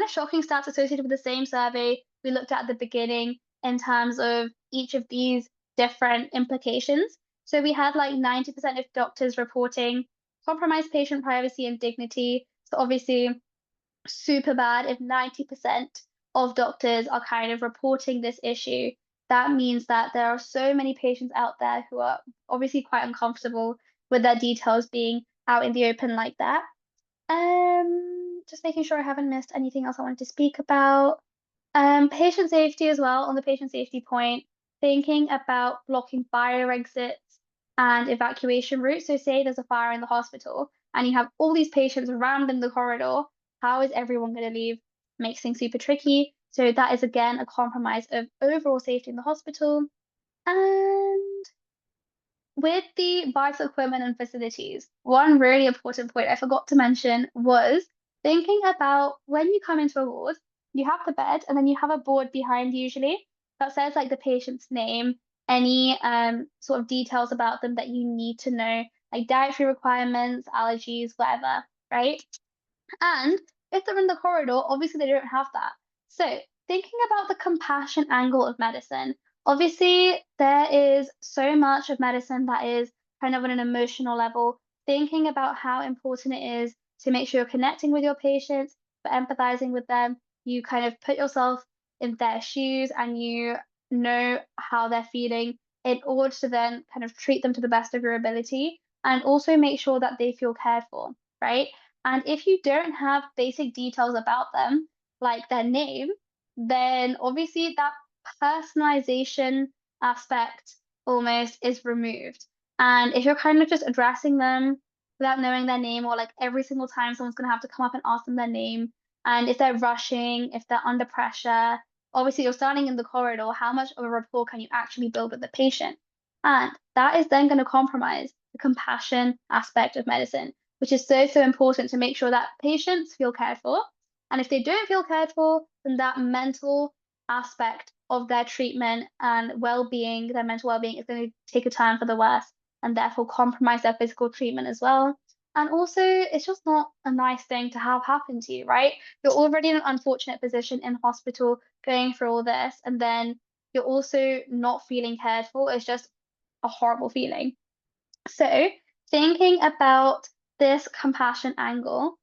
shocking stats associated with the same survey we looked at the beginning in terms of each of these different implications. So we had like 90% of doctors reporting compromised patient privacy and dignity. So obviously super bad if 90% of doctors are kind of reporting this issue. That means that there are so many patients out there who are obviously quite uncomfortable with their details being out in the open like that. Just making sure I haven't missed anything else I wanted to speak about. Patient safety as well, on the patient safety point, thinking about blocking fire exits and evacuation routes. So say there's a fire in the hospital and you have all these patients rammed in the corridor. How is everyone going to leave? Makes things super tricky. So that is again a compromise of overall safety in the hospital. And with the vital equipment and facilities, one really important point I forgot to mention was thinking about when you come into a ward, you have the bed and then you have a board behind usually that says like the patient's name, any sort of details about them that you need to know, like dietary requirements, allergies, whatever, right? And if they're in the corridor, obviously they don't have that. So thinking about the compassion angle of medicine, obviously there is so much of medicine that is kind of on an emotional level, thinking about how important it is to make sure you're connecting with your patients, but empathizing with them. You kind of put yourself in their shoes and you know how they're feeling in order to then kind of treat them to the best of your ability and also make sure that they feel cared for, right? And if you don't have basic details about them, like their name, then obviously that personalization aspect almost is removed. And if you're kind of just addressing them without knowing their name, or like every single time someone's going to have to come up and ask them their name, and if they're rushing, if they're under pressure, obviously you're standing in the corridor, how much of a rapport can you actually build with the patient? And that is then going to compromise the compassion aspect of medicine, which is so, so important to make sure that patients feel cared for. And if they don't feel cared for, then that mental aspect of their treatment and well-being, their mental well-being is going to take a turn for the worse and therefore compromise their physical treatment as well. And also, it's just not a nice thing to have happen to you, right? You're already in an unfortunate position in hospital going through all this, and then you're also not feeling cared for. It's just a horrible feeling. So, thinking about this compassion angle,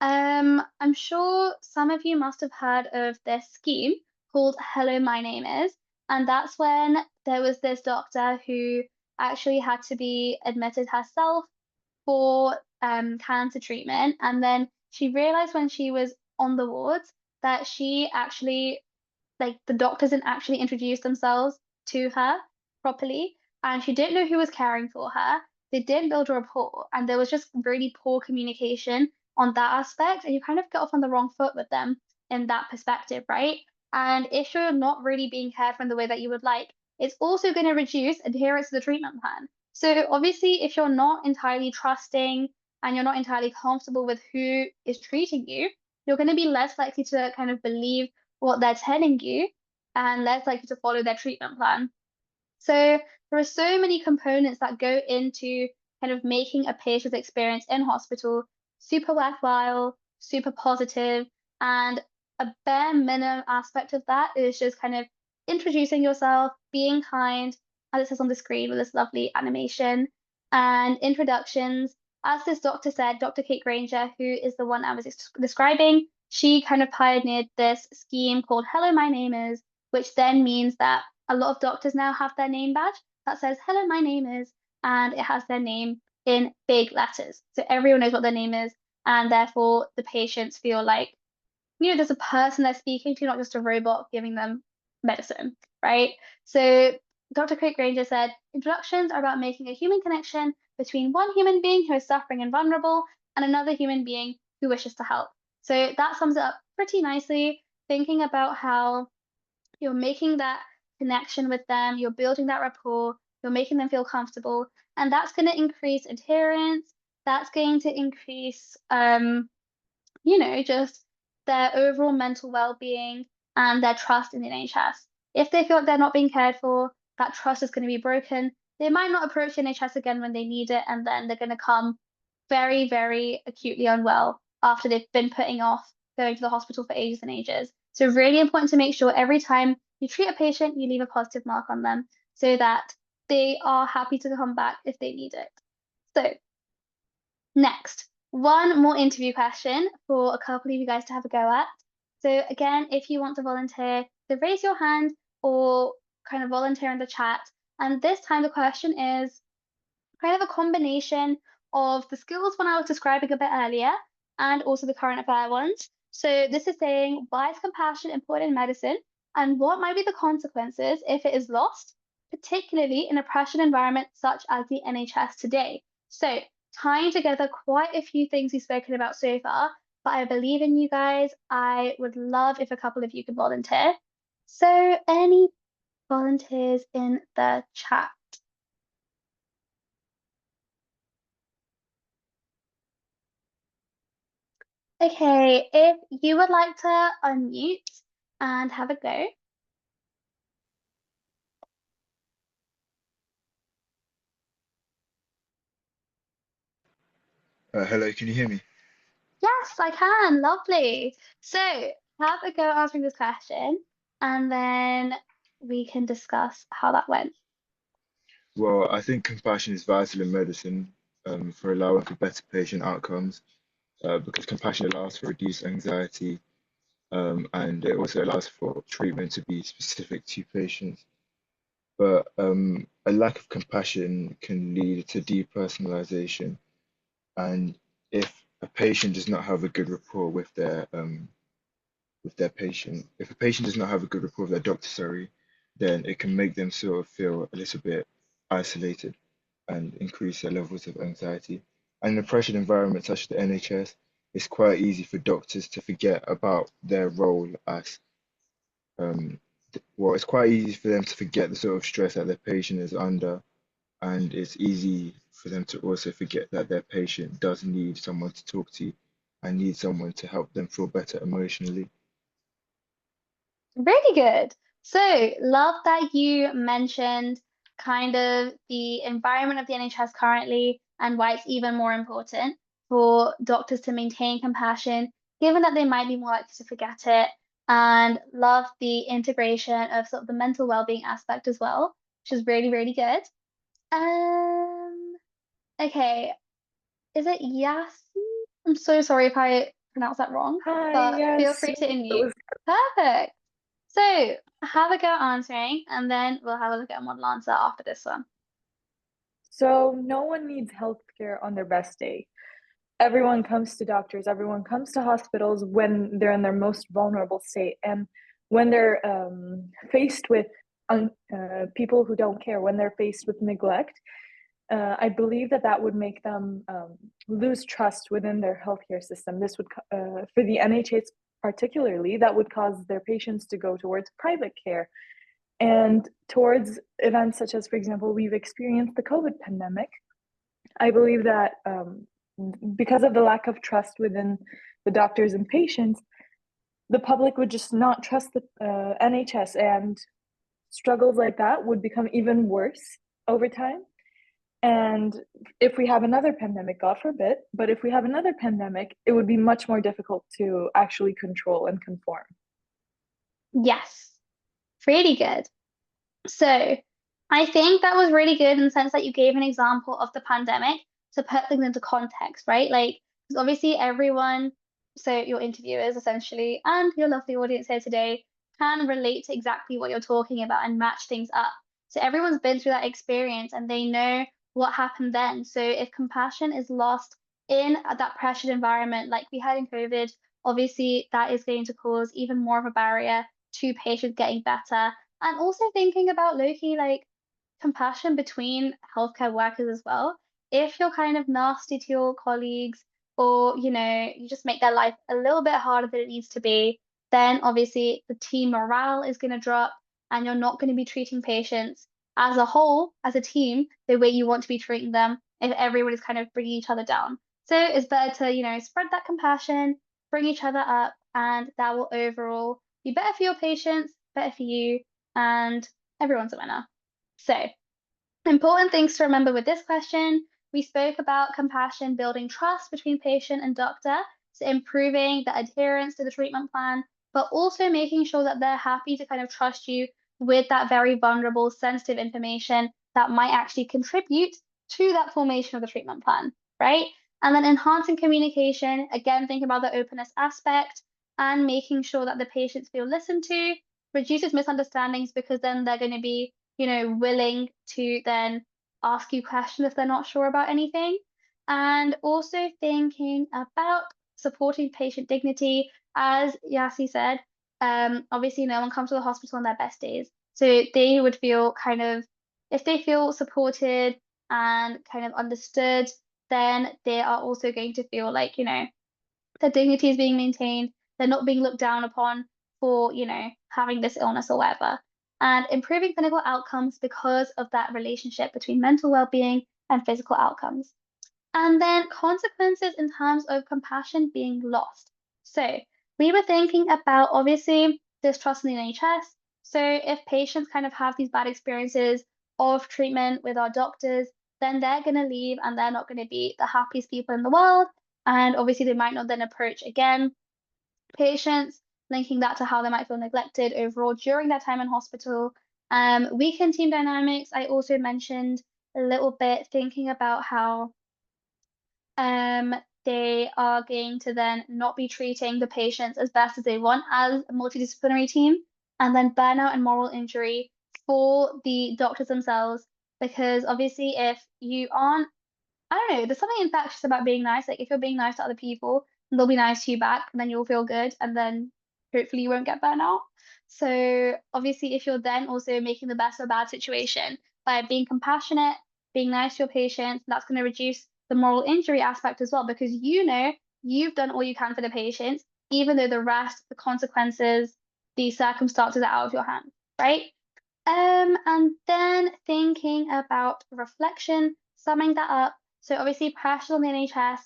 I'm sure some of you must have heard of this scheme called Hello, My Name Is. And that's when there was this doctor who actually had to be admitted herself for cancer treatment. And then she realized when she was on the wards that she actually like the doctors didn't actually introduce themselves to her properly, and she didn't know who was caring for her. They didn't build a rapport, and there was just really poor communication on that aspect, and you kind of get off on the wrong foot with them in that perspective, right? And if you're not really being cared for in the way that you would like, it's also going to reduce adherence to the treatment plan. So obviously, if you're not entirely trusting and you're not entirely comfortable with who is treating you, you're going to be less likely to kind of believe what they're telling you and less likely to follow their treatment plan. So there are so many components that go into kind of making a patient's experience in hospital super worthwhile, super positive, and a bare minimum aspect of that is just kind of introducing yourself, being kind, as it says on the screen with this lovely animation, and introductions. As this doctor said, Dr. Kate Granger, who is the one I was describing, she kind of pioneered this scheme called Hello, My Name Is, which then means that a lot of doctors now have their name badge that says, Hello, my name is, and it has their name in big letters. So everyone knows what their name is, and therefore the patients feel like, there's a person they're speaking to, not just a robot giving them medicine, right? So Dr. Craig Granger said, introductions are about making a human connection between one human being who is suffering and vulnerable and another human being who wishes to help. So that sums it up pretty nicely, thinking about how you're making that connection with them, you're building that rapport, you're making them feel comfortable, and that's going to increase adherence. That's going to increase, just their overall mental well-being and their trust in the NHS. If they feel like they're not being cared for, that trust is going to be broken. They might not approach the NHS again when they need it, and then they're going to come very, very acutely unwell after they've been putting off going to the hospital for ages and ages. So really important to make sure every time you treat a patient, you leave a positive mark on them so that they are happy to come back if they need it. So next, one more interview question for a couple of you guys to have a go at. So again, if you want to volunteer, so raise your hand or kind of volunteer in the chat. And this time the question is kind of a combination of the skills one I was describing a bit earlier and also the current affair ones. So this is saying, why is compassion important in medicine, and what might be the consequences if it is lost, particularly in a pressured environment such as the NHS today? So tying together quite a few things we've spoken about so far, but I believe in you guys. I would love if a couple of you could volunteer. So any volunteers in the chat? Okay, if you would like to unmute and have a go. Hello, can you hear me? Yes, I can. Lovely. So have a go answering this question, and then we can discuss how that went. Well, I think compassion is vital in medicine for allowing for better patient outcomes because compassion allows for reduced anxiety and it also allows for treatment to be specific to patients. But a lack of compassion can lead to depersonalization. And if a patient does not have a good rapport with their patient, if a patient does not have a good rapport with their doctor, sorry, then it can make them sort of feel a little bit isolated and increase their levels of anxiety. And in a pressured environment such as the NHS, it's quite easy for doctors to forget about their role as, um, well, it's quite easy for them to forget the sort of stress that their patient is under, and it's easy for them to also forget that their patient does need someone to talk to and need someone to help them feel better emotionally. Really good. So, love that you mentioned kind of the environment of the NHS currently and why it's even more important for doctors to maintain compassion, given that they might be more likely to forget it. And love the integration of sort of the mental well-being aspect as well, which is really, really good. Um, okay, is it Yasin? I'm so sorry if I pronounced that wrong, Hi, but feel yes, free to it unmute. was. Perfect. So have a go answering, and then we'll have a look at a model answer after this one. So no one needs healthcare on their best day. Everyone comes to doctors, everyone comes to hospitals when they're in their most vulnerable state. And when they're faced with people who don't care, when they're faced with neglect, I believe that that would make them lose trust within their healthcare system. This would, for the NHS particularly, that would cause their patients to go towards private care and towards events such as, for example, we've experienced the COVID pandemic. I believe that because of the lack of trust within the doctors and patients, the public would just not trust the NHS, and struggles like that would become even worse over time. And if we have another pandemic, God forbid, but if we have another pandemic, it would be much more difficult to actually control and conform. Yes, really good. So I think that was really good in the sense that you gave an example of the pandemic to put things into context, right? Like, because obviously everyone, so your interviewers essentially, and your lovely audience here today can relate to exactly what you're talking about and match things up. So everyone's been through that experience and they know what happened then. So if compassion is lost in that pressured environment, like we had in COVID, obviously that is going to cause even more of a barrier to patients getting better and also thinking about Loki, like compassion between healthcare workers as well. If you're kind of nasty to your colleagues or, you just make their life a little bit harder than it needs to be, then obviously the team morale is going to drop and you're not going to be treating patients as a whole, as a team, the way you want to be treating them if everyone is kind of bringing each other down. So it's better to, spread that compassion, bring each other up, and that will overall be better for your patients, better for you, and everyone's a winner. So, important things to remember with this question. We spoke about compassion building trust between patient and doctor, so improving the adherence to the treatment plan, but also making sure that they're happy to kind of trust you with that very vulnerable, sensitive information that might actually contribute to that formation of the treatment plan, right? And then enhancing communication, again, think about the openness aspect and making sure that the patients feel listened to, reduces misunderstandings because then they're going to be willing to then ask you questions if they're not sure about anything. And also thinking about supporting patient dignity as Yasi said, obviously no one comes to the hospital on their best days. So they would feel kind of, if they feel supported and kind of understood, then they are also going to feel like, their dignity is being maintained. They're not being looked down upon for, having this illness or whatever. And improving clinical outcomes because of that relationship between mental well-being and physical outcomes. And then consequences in terms of compassion being lost. So we were thinking about obviously distrust in the NHS. So if patients kind of have these bad experiences of treatment with our doctors, then they're going to leave and they're not going to be the happiest people in the world. And obviously they might not then approach again patients, linking that to how they might feel neglected overall during their time in hospital. Weakened team dynamics, I also mentioned a little bit, thinking about how they are going to then not be treating the patients as best as they want as a multidisciplinary team, and then burnout and moral injury for the doctors themselves. Because obviously, if you aren't, I don't know, there's something infectious about being nice. Like if you're being nice to other people, they'll be nice to you back, and then you'll feel good, and then hopefully you won't get burnt out. So obviously, if you're then also making the best of a bad situation by being compassionate, being nice to your patients, that's going to reduce the moral injury aspect as well, because you've done all you can for the patients, even though the rest, the consequences, the circumstances are out of your hands, right? And then thinking about reflection, summing that up. So obviously pressures on the NHS,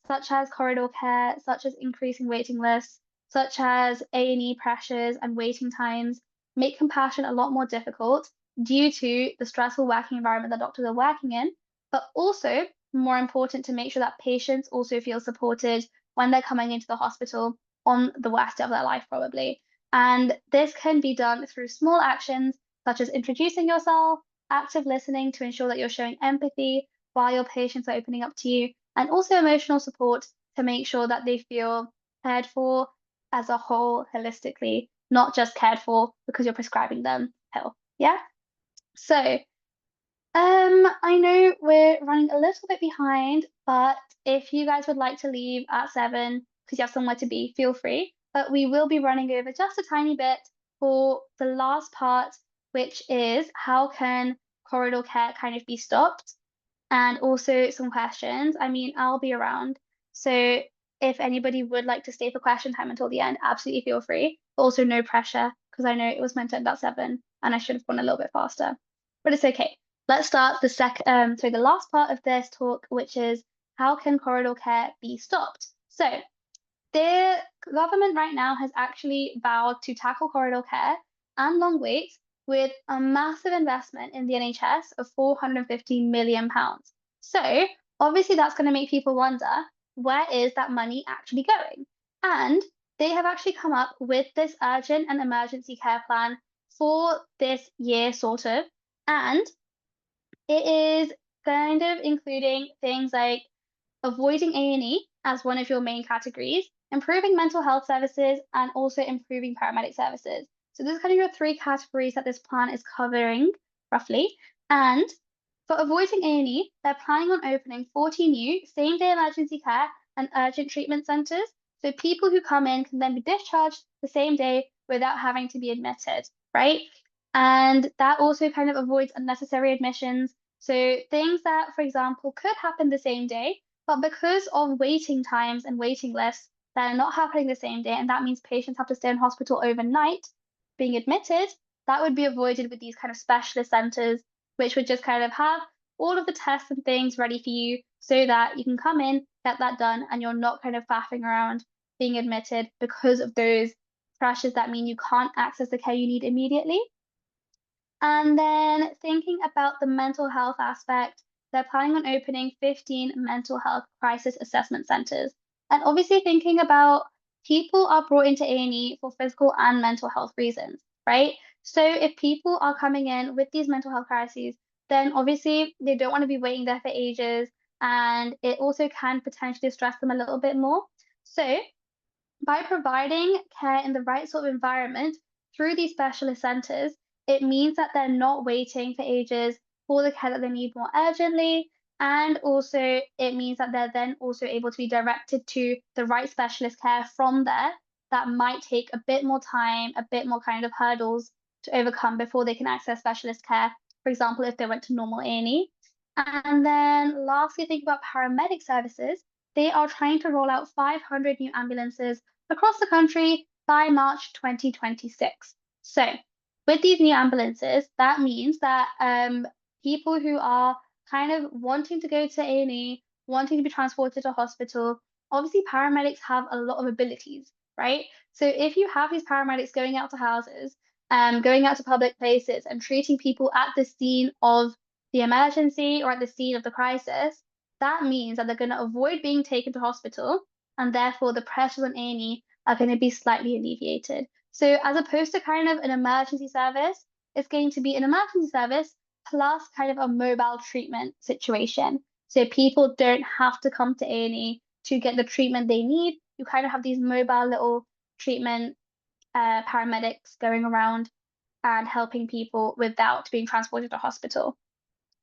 such as corridor care, such as increasing waiting lists, such as A&E pressures and waiting times, make compassion a lot more difficult due to the stressful working environment that doctors are working in, but also more important to make sure that patients also feel supported when they're coming into the hospital on the worst day of their life, probably. And this can be done through small actions such as introducing yourself, active listening to ensure that you're showing empathy while your patients are opening up to you, and also emotional support to make sure that they feel cared for as a whole holistically, not just cared for because you're prescribing them pill. Yeah. So I know we're running a little bit behind, but if you guys would like to leave at 7 because you have somewhere to be, feel free. But we will be running over just a tiny bit for the last part, which is how can corridor care kind of be stopped? And also some questions. I mean, I'll be around. So if anybody would like to stay for question time until the end, absolutely feel free. But also no pressure, because I know it was meant to end at 7 and I should have gone a little bit faster. But it's okay. Let's start the last part of this talk, which is how can corridor care be stopped? So the government right now has actually vowed to tackle corridor care and long waits with a massive investment in the NHS of £450 million. So obviously that's going to make people wonder, where is that money actually going? And they have actually come up with this urgent and emergency care plan for this year, sort of. And it is kind of including things like avoiding A&E as one of your main categories, improving mental health services, and also improving paramedic services. So this is kind of your three categories that this plan is covering roughly. And for avoiding A&E, they're planning on opening 40 new same-day emergency care and urgent treatment centers. So people who come in can then be discharged the same day without having to be admitted, right? And that also kind of avoids unnecessary admissions. So things that, for example, could happen the same day, but because of waiting times and waiting lists that are not happening the same day, and that means patients have to stay in hospital overnight being admitted, that would be avoided with these kind of specialist centers, which would just kind of have all of the tests and things ready for you so that you can come in, get that done, and you're not kind of faffing around being admitted because of those pressures that mean you can't access the care you need immediately. And then thinking about the mental health aspect, they're planning on opening 15 mental health crisis assessment centers. And obviously thinking about people are brought into A&E for physical and mental health reasons, right? So if people are coming in with these mental health crises, then obviously they don't want to be waiting there for ages, and it also can potentially stress them a little bit more. So by providing care in the right sort of environment through these specialist centers, it means that they're not waiting for ages for the care that they need more urgently. And also, it means that they're then also able to be directed to the right specialist care from there that might take a bit more time, a bit more kind of hurdles to overcome before they can access specialist care. For example, if they went to normal A&E. And then lastly, think about paramedic services. They are trying to roll out 500 new ambulances across the country by March 2026. So with these new ambulances, that means that people who are kind of wanting to go to A&E, wanting to be transported to hospital, obviously paramedics have a lot of abilities, right? So if you have these paramedics going out to houses, going out to public places and treating people at the scene of the emergency or at the scene of the crisis, that means that they're going to avoid being taken to hospital, and therefore the pressures on A&E are going to be slightly alleviated. So as opposed to kind of an emergency service, it's going to be an emergency service plus kind of a mobile treatment situation. So people don't have to come to A&E to get the treatment they need. You kind of have these mobile little treatment paramedics going around and helping people without being transported to hospital.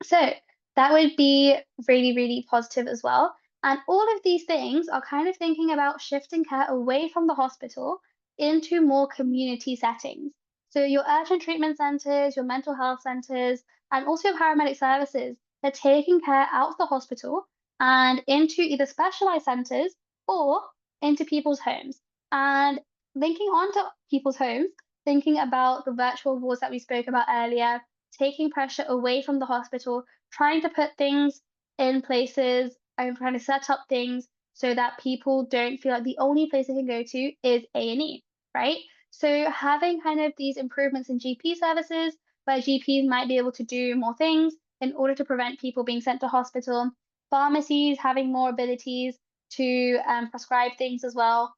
So that would be really, really positive as well. And all of these things are kind of thinking about shifting care away from the hospital into more community settings. So your urgent treatment centers, your mental health centers, and also your paramedic services, they're taking care out of the hospital and into either specialized centers or into people's homes. And linking on to people's homes, thinking about the virtual wards that we spoke about earlier, taking pressure away from the hospital, trying to put things in places and trying to set up things so that people don't feel like the only place they can go to is A&E, right? So having kind of these improvements in GP services where GPs might be able to do more things in order to prevent people being sent to hospital, pharmacies having more abilities to prescribe things as well,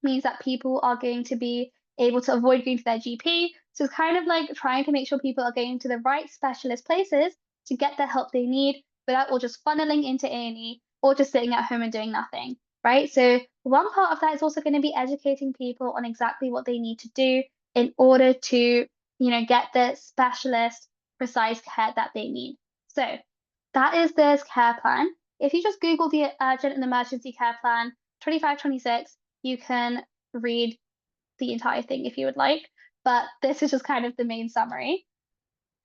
means that people are going to be able to avoid going to their GP. So it's kind of like trying to make sure people are going to the right specialist places to get the help they need without all just funneling into A&E or just sitting at home and doing nothing, right? So one part of that is also going to be educating people on exactly what they need to do in order to, get the specialist precise care that they need. So that is this care plan. If you just Google the urgent and emergency care plan 25-26, you can read the entire thing if you would like, but this is just kind of the main summary.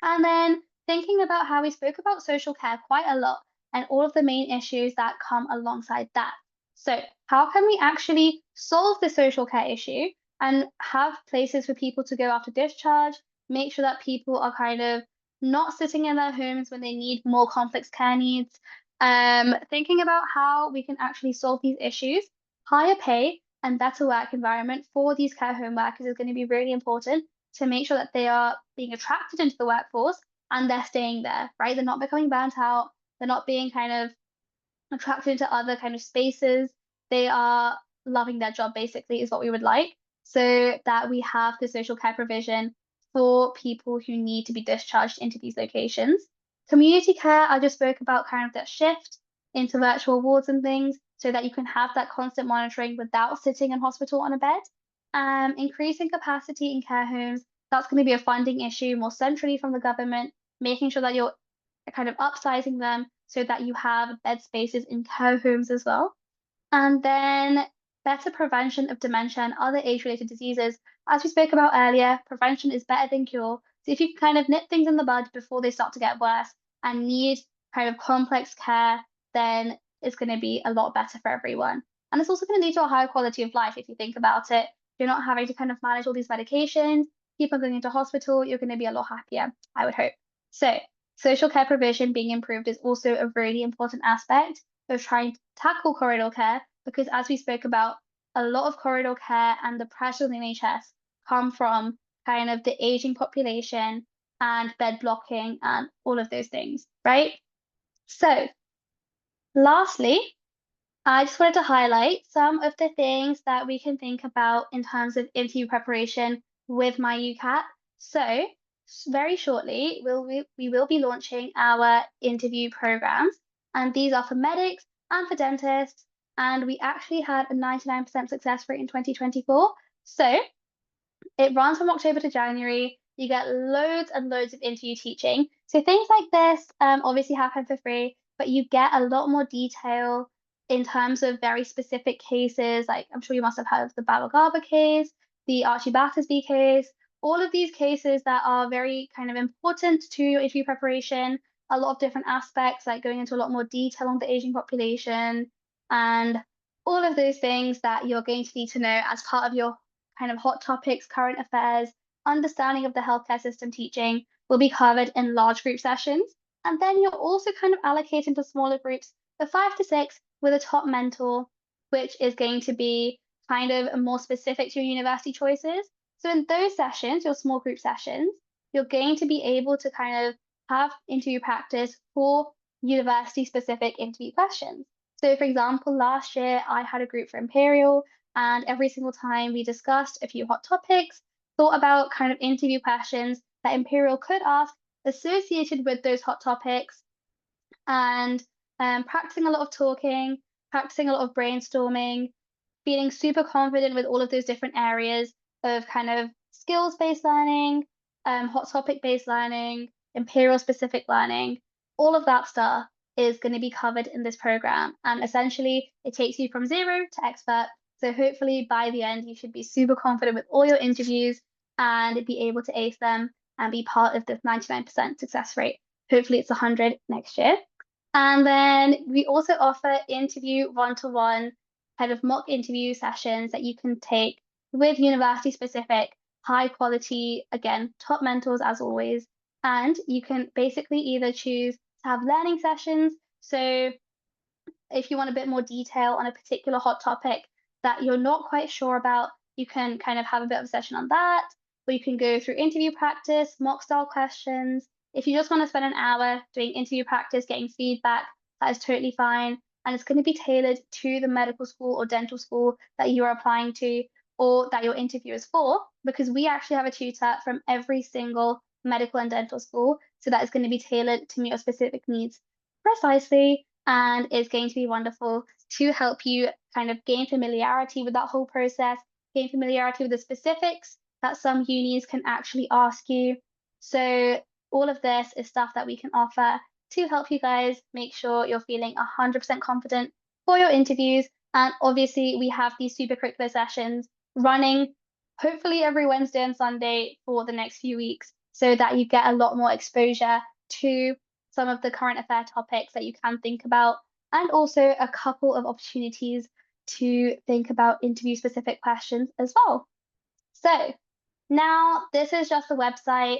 And then thinking about how we spoke about social care quite a lot and all of the main issues that come alongside that. So how can we actually solve the social care issue and have places for people to go after discharge, make sure that people are kind of not sitting in their homes when they need more complex care needs, thinking about how we can actually solve these issues, higher pay and better work environment for these care home workers is going to be really important to make sure that they are being attracted into the workforce and they're staying there, right? They're not becoming burnt out. They're not being kind of attracted into other kind of spaces. They are loving their job, basically, is what we would like, so that we have the social care provision for people who need to be discharged into these locations. Community care, I just spoke about kind of that shift into virtual wards and things so that you can have that constant monitoring without sitting in hospital on a bed. Increasing capacity in care homes, that's going to be a funding issue more centrally from the government, making sure that you're kind of upsizing them so that you have bed spaces in care homes as well. And then better prevention of dementia and other age-related diseases. As we spoke about earlier, prevention is better than cure. So if you can kind of nip things in the bud before they start to get worse and need kind of complex care, then it's going to be a lot better for everyone. And it's also going to lead to a higher quality of life if you think about it. You're not having to kind of manage all these medications, people going into hospital, you're going to be a lot happier, I would hope. So social care provision being improved is also a really important aspect of trying to tackle corridor care, because as we spoke about, a lot of corridor care and the pressure on the NHS come from kind of the aging population and bed blocking and all of those things, right? So lastly, I just wanted to highlight some of the things that we can think about in terms of interview preparation with my UCAT. So very shortly, we will be launching our interview programs, and these are for medics and for dentists, and we actually had a 99% success rate in 2024. So it runs from October to January. You get loads and loads of interview teaching. So things like this obviously happen for free, but you get a lot more detail in terms of very specific cases, like I'm sure you must have heard of the Baba case, the Archie Battersby case, all of these cases that are very kind of important to your interview preparation, a lot of different aspects, like going into a lot more detail on the aging population and all of those things that you're going to need to know as part of your kind of hot topics, current affairs, understanding of the healthcare system teaching will be covered in large group sessions. And then you're also kind of allocated into smaller groups of 5 to 6 with a top mentor, which is going to be kind of more specific to your university choices. So in those sessions, your small group sessions, you're going to be able to kind of have interview practice for university specific interview questions. So for example, last year I had a group for Imperial, and every single time we discussed a few hot topics, thought about kind of interview questions that Imperial could ask associated with those hot topics, and practicing a lot of talking, practicing a lot of brainstorming, feeling super confident with all of those different areas of kind of skills-based learning, hot topic-based learning, Imperial specific learning, all of that stuff is going to be covered in this program. And essentially, it takes you from zero to expert. So hopefully by the end, you should be super confident with all your interviews and be able to ace them and be part of this 99% success rate. Hopefully it's 100 next year. And then we also offer interview one-to-one kind of mock interview sessions that you can take with university specific, high quality, again, top mentors as always. And you can basically either choose to have learning sessions. So if you want a bit more detail on a particular hot topic that you're not quite sure about, you can kind of have a bit of a session on that, or you can go through interview practice, mock style questions. If you just want to spend an hour doing interview practice, getting feedback, that is totally fine. And it's going to be tailored to the medical school or dental school that you are applying to or that your interview is for, because we actually have a tutor from every single medical and dental school. So that is going to be tailored to meet your specific needs precisely, and it's going to be wonderful to help you kind of gain familiarity with that whole process, gain familiarity with the specifics that some unis can actually ask you. So all of this is stuff that we can offer to help you guys make sure you're feeling 100% confident for your interviews. And obviously, we have these super curricular sessions running hopefully every Wednesday and Sunday for the next few weeks so that you get a lot more exposure to some of the current affair topics that you can think about, and also a couple of opportunities to think about interview specific questions as well. So now this is just the website.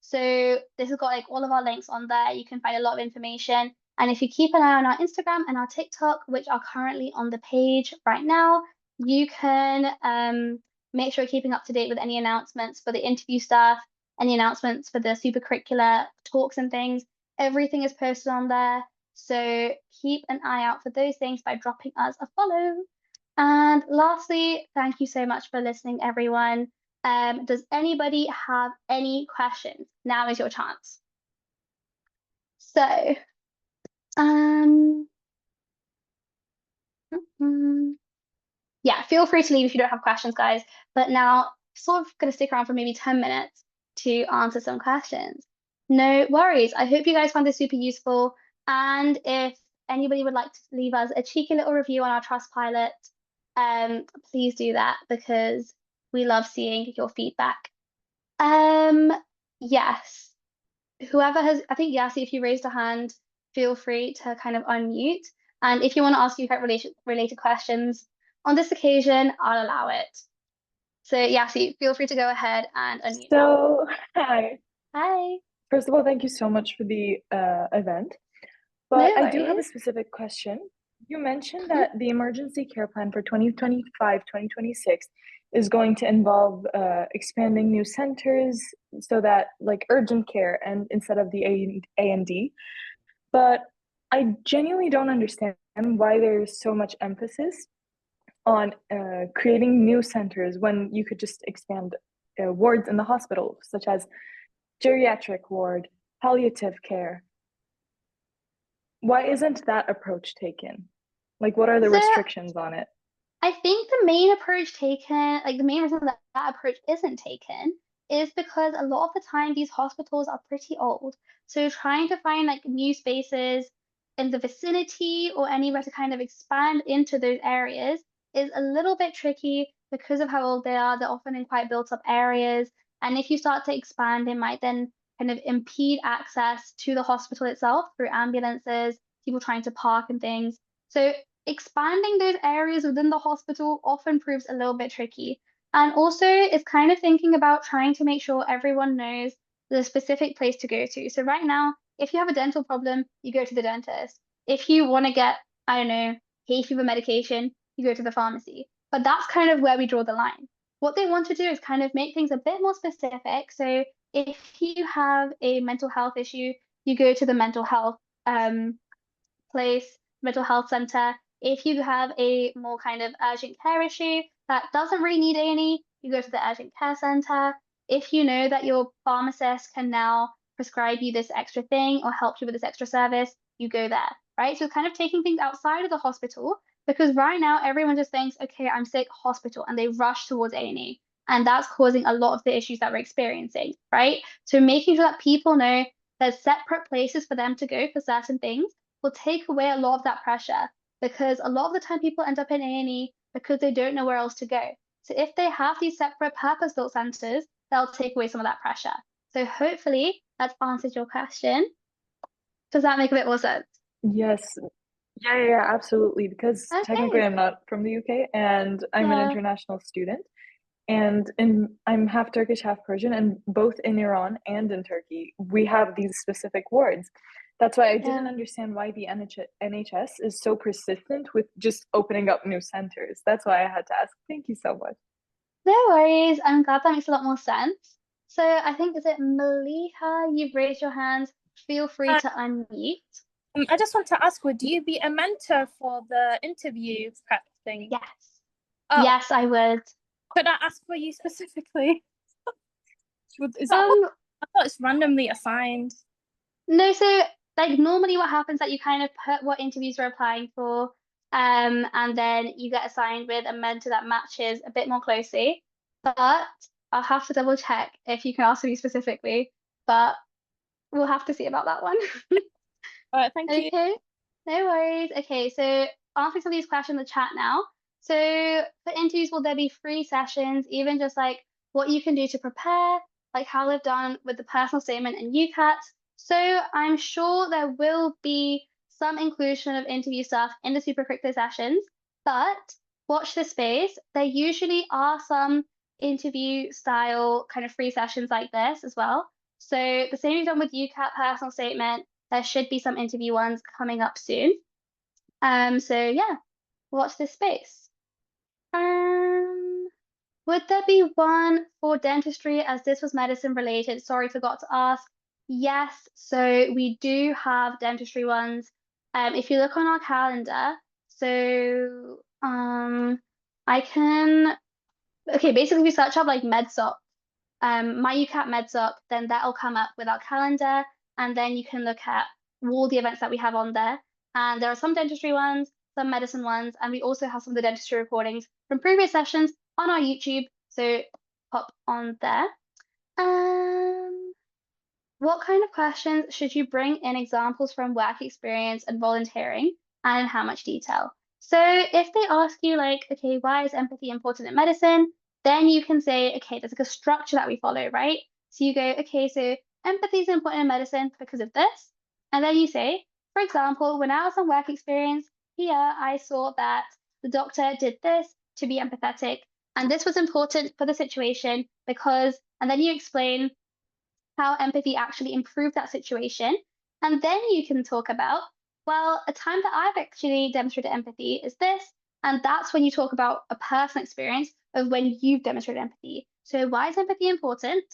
So this has got like all of our links on there. You can find a lot of information. And if you keep an eye on our Instagram and our TikTok, which are currently on the page right now, you can make sure you're keeping up to date with any announcements for the interview stuff, any announcements for the super curricular talks and things. Everything is posted on there. So keep an eye out for those things by dropping us a follow. And lastly, thank you so much for listening, everyone. Does anybody have any questions? Now is your chance. So, yeah, feel free to leave if you don't have questions, guys. But now, sort of going to stick around for maybe 10 minutes to answer some questions. No worries. I hope you guys found this super useful. And if anybody would like to leave us a cheeky little review on our Trustpilot, please do that because we love seeing your feedback. Yes. Whoever has, I think Yasi, if you raised a hand, feel free to kind of unmute. And if you want to ask you related questions on this occasion, I'll allow it. So Yasi, feel free to go ahead and unmute. So, hi. Hi. First of all, thank you so much for the event. But I do have a specific question. You mentioned that the emergency care plan for 2025-2026 is going to involve expanding new centers so that like urgent care and instead of the A&D. But I genuinely don't understand why there's so much emphasis on creating new centers when you could just expand wards in the hospital, such as geriatric ward, palliative care. Why isn't that approach taken? Like, what are the restrictions on it? I think the main approach taken, like the main reason that that approach isn't taken is because a lot of the time these hospitals are pretty old. So trying to find like new spaces in the vicinity or anywhere to kind of expand into those areas is a little bit tricky because of how old they are. They're often in quite built up areas. And if you start to expand, it might then kind of impede access to the hospital itself through ambulances, people trying to park and things. So expanding those areas within the hospital often proves a little bit tricky. And also, it's kind of thinking about trying to make sure everyone knows the specific place to go to. So right now, if you have a dental problem, you go to the dentist. If you want to get, I don't know, hay fever medication, you go to the pharmacy. But that's kind of where we draw the line. What they want to do is kind of make things a bit more specific. So if you have a mental health issue, you go to the mental health place, mental health center. If you have a more kind of urgent care issue that doesn't really need A&E, you go to the urgent care center. If you know that your pharmacist can now prescribe you this extra thing or help you with this extra service, you go there, right? So kind of taking things outside of the hospital because right now everyone just thinks, okay, I'm sick, hospital, and they rush towards A&E. And that's causing a lot of the issues that we're experiencing, right? So making sure that people know there's separate places for them to go for certain things will take away a lot of that pressure because a lot of the time people end up in A&E because they don't know where else to go. So if they have these separate purpose-built centers, they'll take away some of that pressure. So hopefully that's answered your question. Does that make a bit more sense? Yes. Yeah, absolutely. Because technically Okay. I'm not from the UK and I'm an Yeah. international student. And I'm half Turkish, half Persian, and both in Iran and in Turkey, we have these specific wards. That's why I didn't Yeah. understand why the NHS is so persistent with just opening up new centers. That's why I had to ask. Thank you so much. No worries. I'm glad that makes a lot more sense. So I think, is it Maliha? You've raised your hand. Feel free to unmute. I just want to ask, would you be a mentor for the interview prep thing? Yes. Oh, Yes, I would. could I ask for you specifically? Is that what? I thought it's randomly assigned. No, so like normally what happens that you kind of put what interviews you're applying for, and then you get assigned with a mentor that matches a bit more closely. But I'll have to double check if you can ask me specifically, but we'll have to see about that one. All right, thank you. Okay, no worries. Okay, so answering some of these questions in the chat now. So for interviews, will there be free sessions, even just like what you can do to prepare, like how they've done with the personal statement and UCAT? So I'm sure there will be some inclusion of interview stuff in the super curricular sessions, but watch this space. There usually are some interview style kind of free sessions like this as well. So the same you've done with UCAT personal statement, there should be some interview ones coming up soon. So yeah, watch this space. Would there be one for dentistry as this was medicine related? Sorry, forgot to ask. Yes, so we do have dentistry ones. If you look on our calendar, so I can, okay, basically we search up like MedSoc, my UCAT MedSoc, then that'll come up with our calendar, and then you can look at all the events that we have on there. And there are some dentistry ones, some medicine ones, and we also have some of the dentistry recordings from previous sessions on our YouTube. So pop on there. What kind of questions should you bring in examples from work experience and volunteering, and in how much detail? So if they ask you like, okay, why is empathy important in medicine? Then you can say, okay, there's like a structure that we follow, right? So you go, okay, so empathy is important in medicine because of this. And then you say, for example, when I was on work experience, here I saw that the doctor did this to be empathetic. And this was important for the situation because, and then you explain how empathy actually improved that situation. And then you can talk about, well, a time that I've actually demonstrated empathy is this. And that's when you talk about a personal experience of when you've demonstrated empathy. So why is empathy important?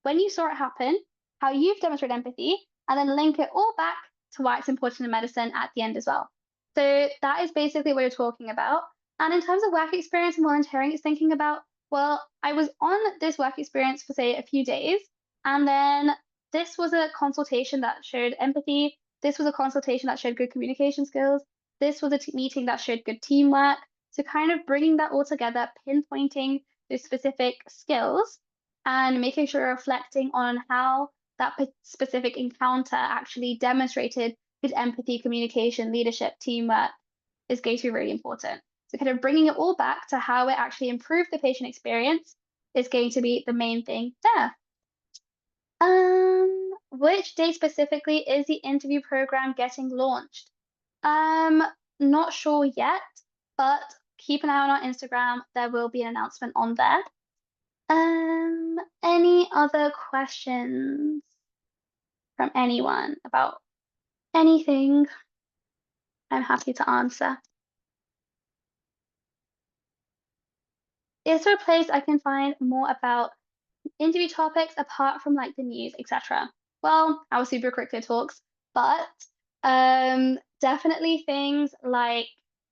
When you saw it happen, how you've demonstrated empathy, and then link it all back to why it's important in medicine at the end as well. So that is basically what you're talking about. And in terms of work experience and volunteering, it's thinking about, well, I was on this work experience for say a few days, and then this was a consultation that showed empathy. This was a consultation that showed good communication skills. This was a meeting that showed good teamwork. So kind of bringing that all together, pinpointing those specific skills and making sure you're reflecting on how that specific encounter actually demonstrated good empathy, communication, leadership, teamwork is going to be really important. So kind of bringing it all back to how it actually improved the patient experience is going to be the main thing there. Which date specifically is the interview program getting launched? Not sure yet, but keep an eye on our Instagram. There will be an announcement on there. Any other questions from anyone about anything? I'm happy to answer. Is there a place I can find more about interview topics apart from like the news, etc.? Well, our super curricular talks, but definitely things like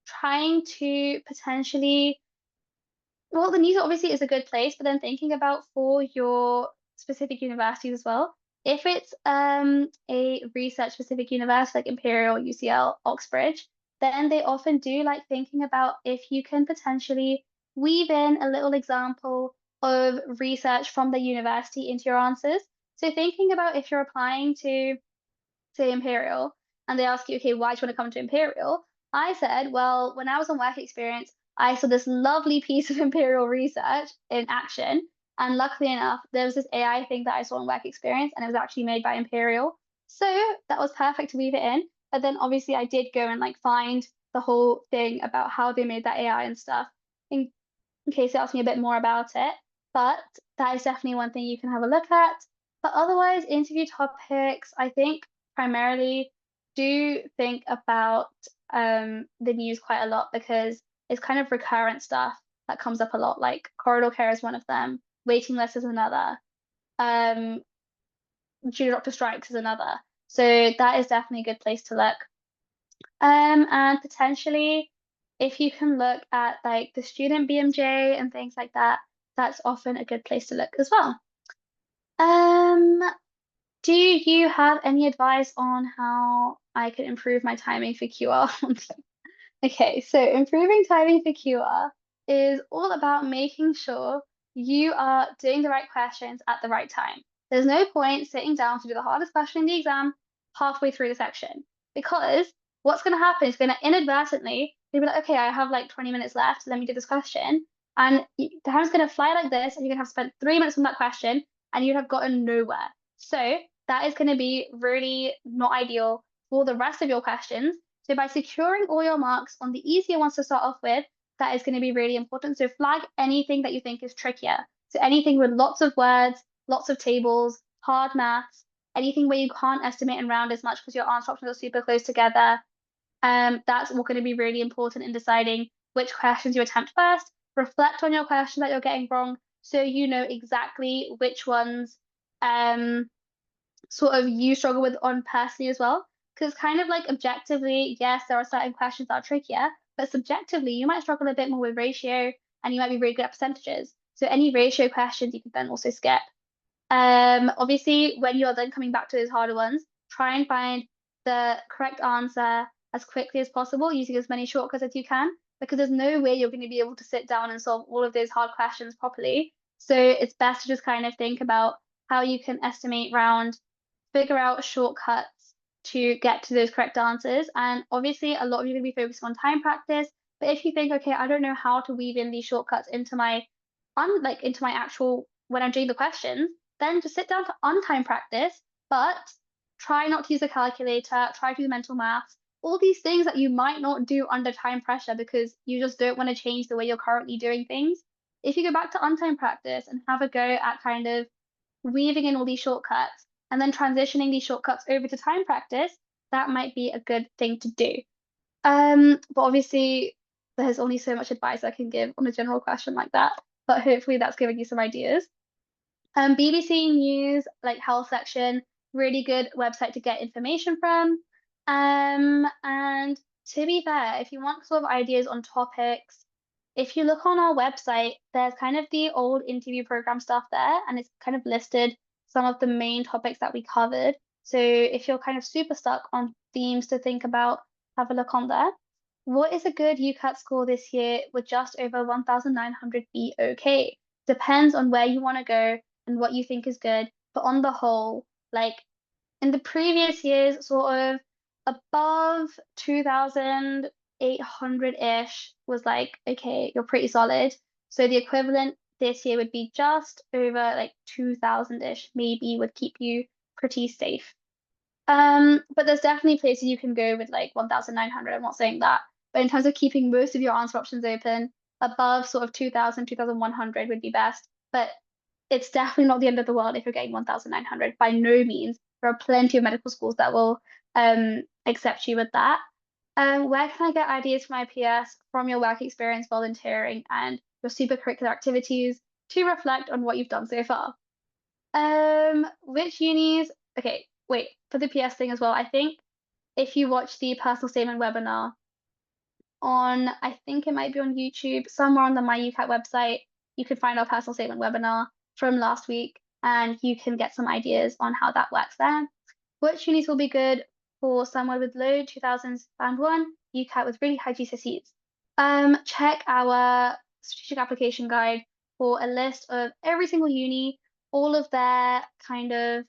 trying to potentially, well, the news obviously is a good place, but then thinking about for your specific universities as well. If it's a research specific university like Imperial, UCL, Oxbridge, then they often do like thinking about if you can potentially weave in a little example of research from the university into your answers. So thinking about if you're applying to say Imperial and they ask you, okay, why do you want to come to Imperial? I said, well, when I was on work experience, I saw this lovely piece of Imperial research in action. And luckily enough, there was this AI thing that I saw on work experience and it was actually made by Imperial. So that was perfect to weave it in. But then obviously I did go and like find the whole thing about how they made that AI and stuff in case you ask me a bit more about it. But that is definitely one thing you can have a look at. But otherwise, interview topics, I think primarily do think about the news quite a lot because it's kind of recurrent stuff that comes up a lot. Like corridor care is one of them, waiting list is another, junior doctor strikes is another. So that is definitely a good place to look. And potentially, if you can look at like the student BMJ and things like that, that's often a good place to look as well. Um, do you have any advice on how I can improve my timing for QR? Okay, so improving timing for QR is all about making sure you are doing the right questions at the right time. There's no point sitting down to do the hardest question in the exam halfway through the section because what's going to happen is going to inadvertently you'll be like, okay, I have like 20 minutes left, let me do this question. And the time's going to fly like this, and you're going to have spent 3 minutes on that question, and you'd have gotten nowhere. So that is going to be really not ideal for the rest of your questions. So by securing all your marks on the easier ones to start off with, that is going to be really important. So flag anything that you think is trickier. So anything with lots of words, lots of tables, hard maths, anything where you can't estimate and round as much because your answer options are super close together. That's all going to be really important in deciding which questions you attempt first. Reflect on your questions that you're getting wrong so you know exactly which ones sort of you struggle with on personally as well. Because kind of like objectively, yes, there are certain questions that are trickier, but subjectively, you might struggle a bit more with ratio and you might be really good at percentages. So any ratio questions you can then also skip. Obviously, when you're then coming back to those harder ones, try and find the correct answer as quickly as possible using as many shortcuts as you can, because there's no way you're going to be able to sit down and solve all of those hard questions properly. So it's best to just kind of think about how you can estimate round, figure out shortcuts to get to those correct answers. And obviously, a lot of you are going to be focused on time practice. But if you think, okay, I don't know how to weave in these shortcuts into my into my actual when I'm doing the questions, then just sit down to on time practice, but try not to use a calculator, try to do mental maths, all these things that you might not do under time pressure because you just don't want to change the way you're currently doing things. If you go back to on time practice and have a go at kind of weaving in all these shortcuts and then transitioning these shortcuts over to time practice, that might be a good thing to do. But obviously there's only so much advice I can give on a general question like that, but hopefully that's giving you some ideas. BBC News, like health section, really good website to get information from. And to be fair, if you want sort of ideas on topics, if you look on our website, there's kind of the old interview program stuff there, and it's kind of listed some of the main topics that we covered. So if you're kind of super stuck on themes to think about, have a look on there. What is a good UCAT score this year? With just over 1,900 be okay? Depends on where you want to go and what you think is good. But on the whole, like in the previous years, sort of above 2,800-ish was like, okay, you're pretty solid. So the equivalent this year would be just over like 2,000-ish, maybe would keep you pretty safe. But there's definitely places you can go with like 1,900. I'm not saying that. But in terms of keeping most of your answer options open, above sort of 2,000, 2,100 would be best. But it's definitely not the end of the world if you're getting 1,900. By no means. There are plenty of medical schools that will accept you with that. Where can I get ideas for my PS from your work experience, volunteering, and your super curricular activities to reflect on what you've done so far? Which unis? Okay, wait, for the PS thing as well, I think if you watch the personal statement webinar on, I think it might be on YouTube, somewhere on the My UCAT website, you can find our personal statement webinar from last week, and you can get some ideas on how that works there. Which unis will be good for someone with low 2000s band one, UCAT with really high GCSEs? Check our strategic application guide for a list of every single uni, all of their kind of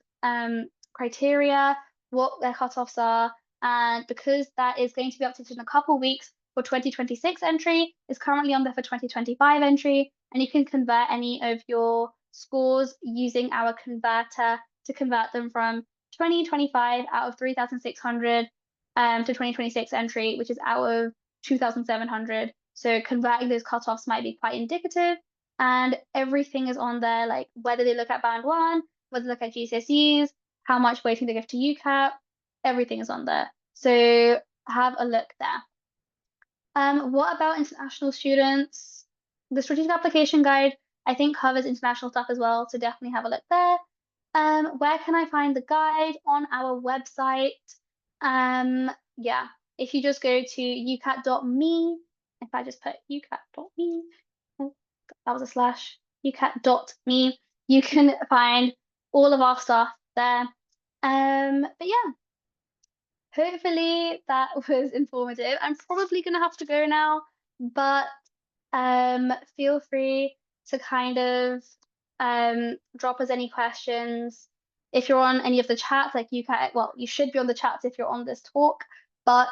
criteria, what their cutoffs are, and because that is going to be updated in a couple weeks for 2026 entry, is currently on there for 2025 entry, and you can convert any of your scores using our converter to convert them from 2025 out of 3,600 to 2026 entry, which is out of 2,700. So converting those cutoffs might be quite indicative, and everything is on there, like whether they look at band one, whether they look at GCSEs, how much weighting they give to UCAT, everything is on there. So have a look there. What about international students? The strategic application guide, I think, covers international stuff as well, so definitely have a look there. Where can I find the guide? On our website. Yeah, if you just go to ucat.me, if I just put ucat.me, oh, that was a slash, ucat.me, you can find all of our stuff there. But yeah, hopefully that was informative. I'm probably gonna have to go now, but feel free to kind of drop us any questions. If you're on any of the chats, like you can, well, you should be on the chats if you're on this talk, but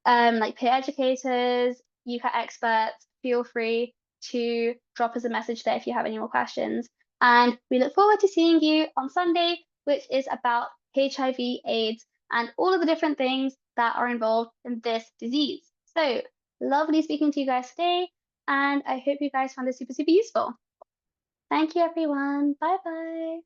like peer educators, UCAT experts, feel free to drop us a message there if you have any more questions. And we look forward to seeing you on Sunday, which is about HIV, AIDS, and all of the different things that are involved in this disease. So lovely speaking to you guys today, and I hope you guys found this super, super useful. Thank you, everyone. Bye bye.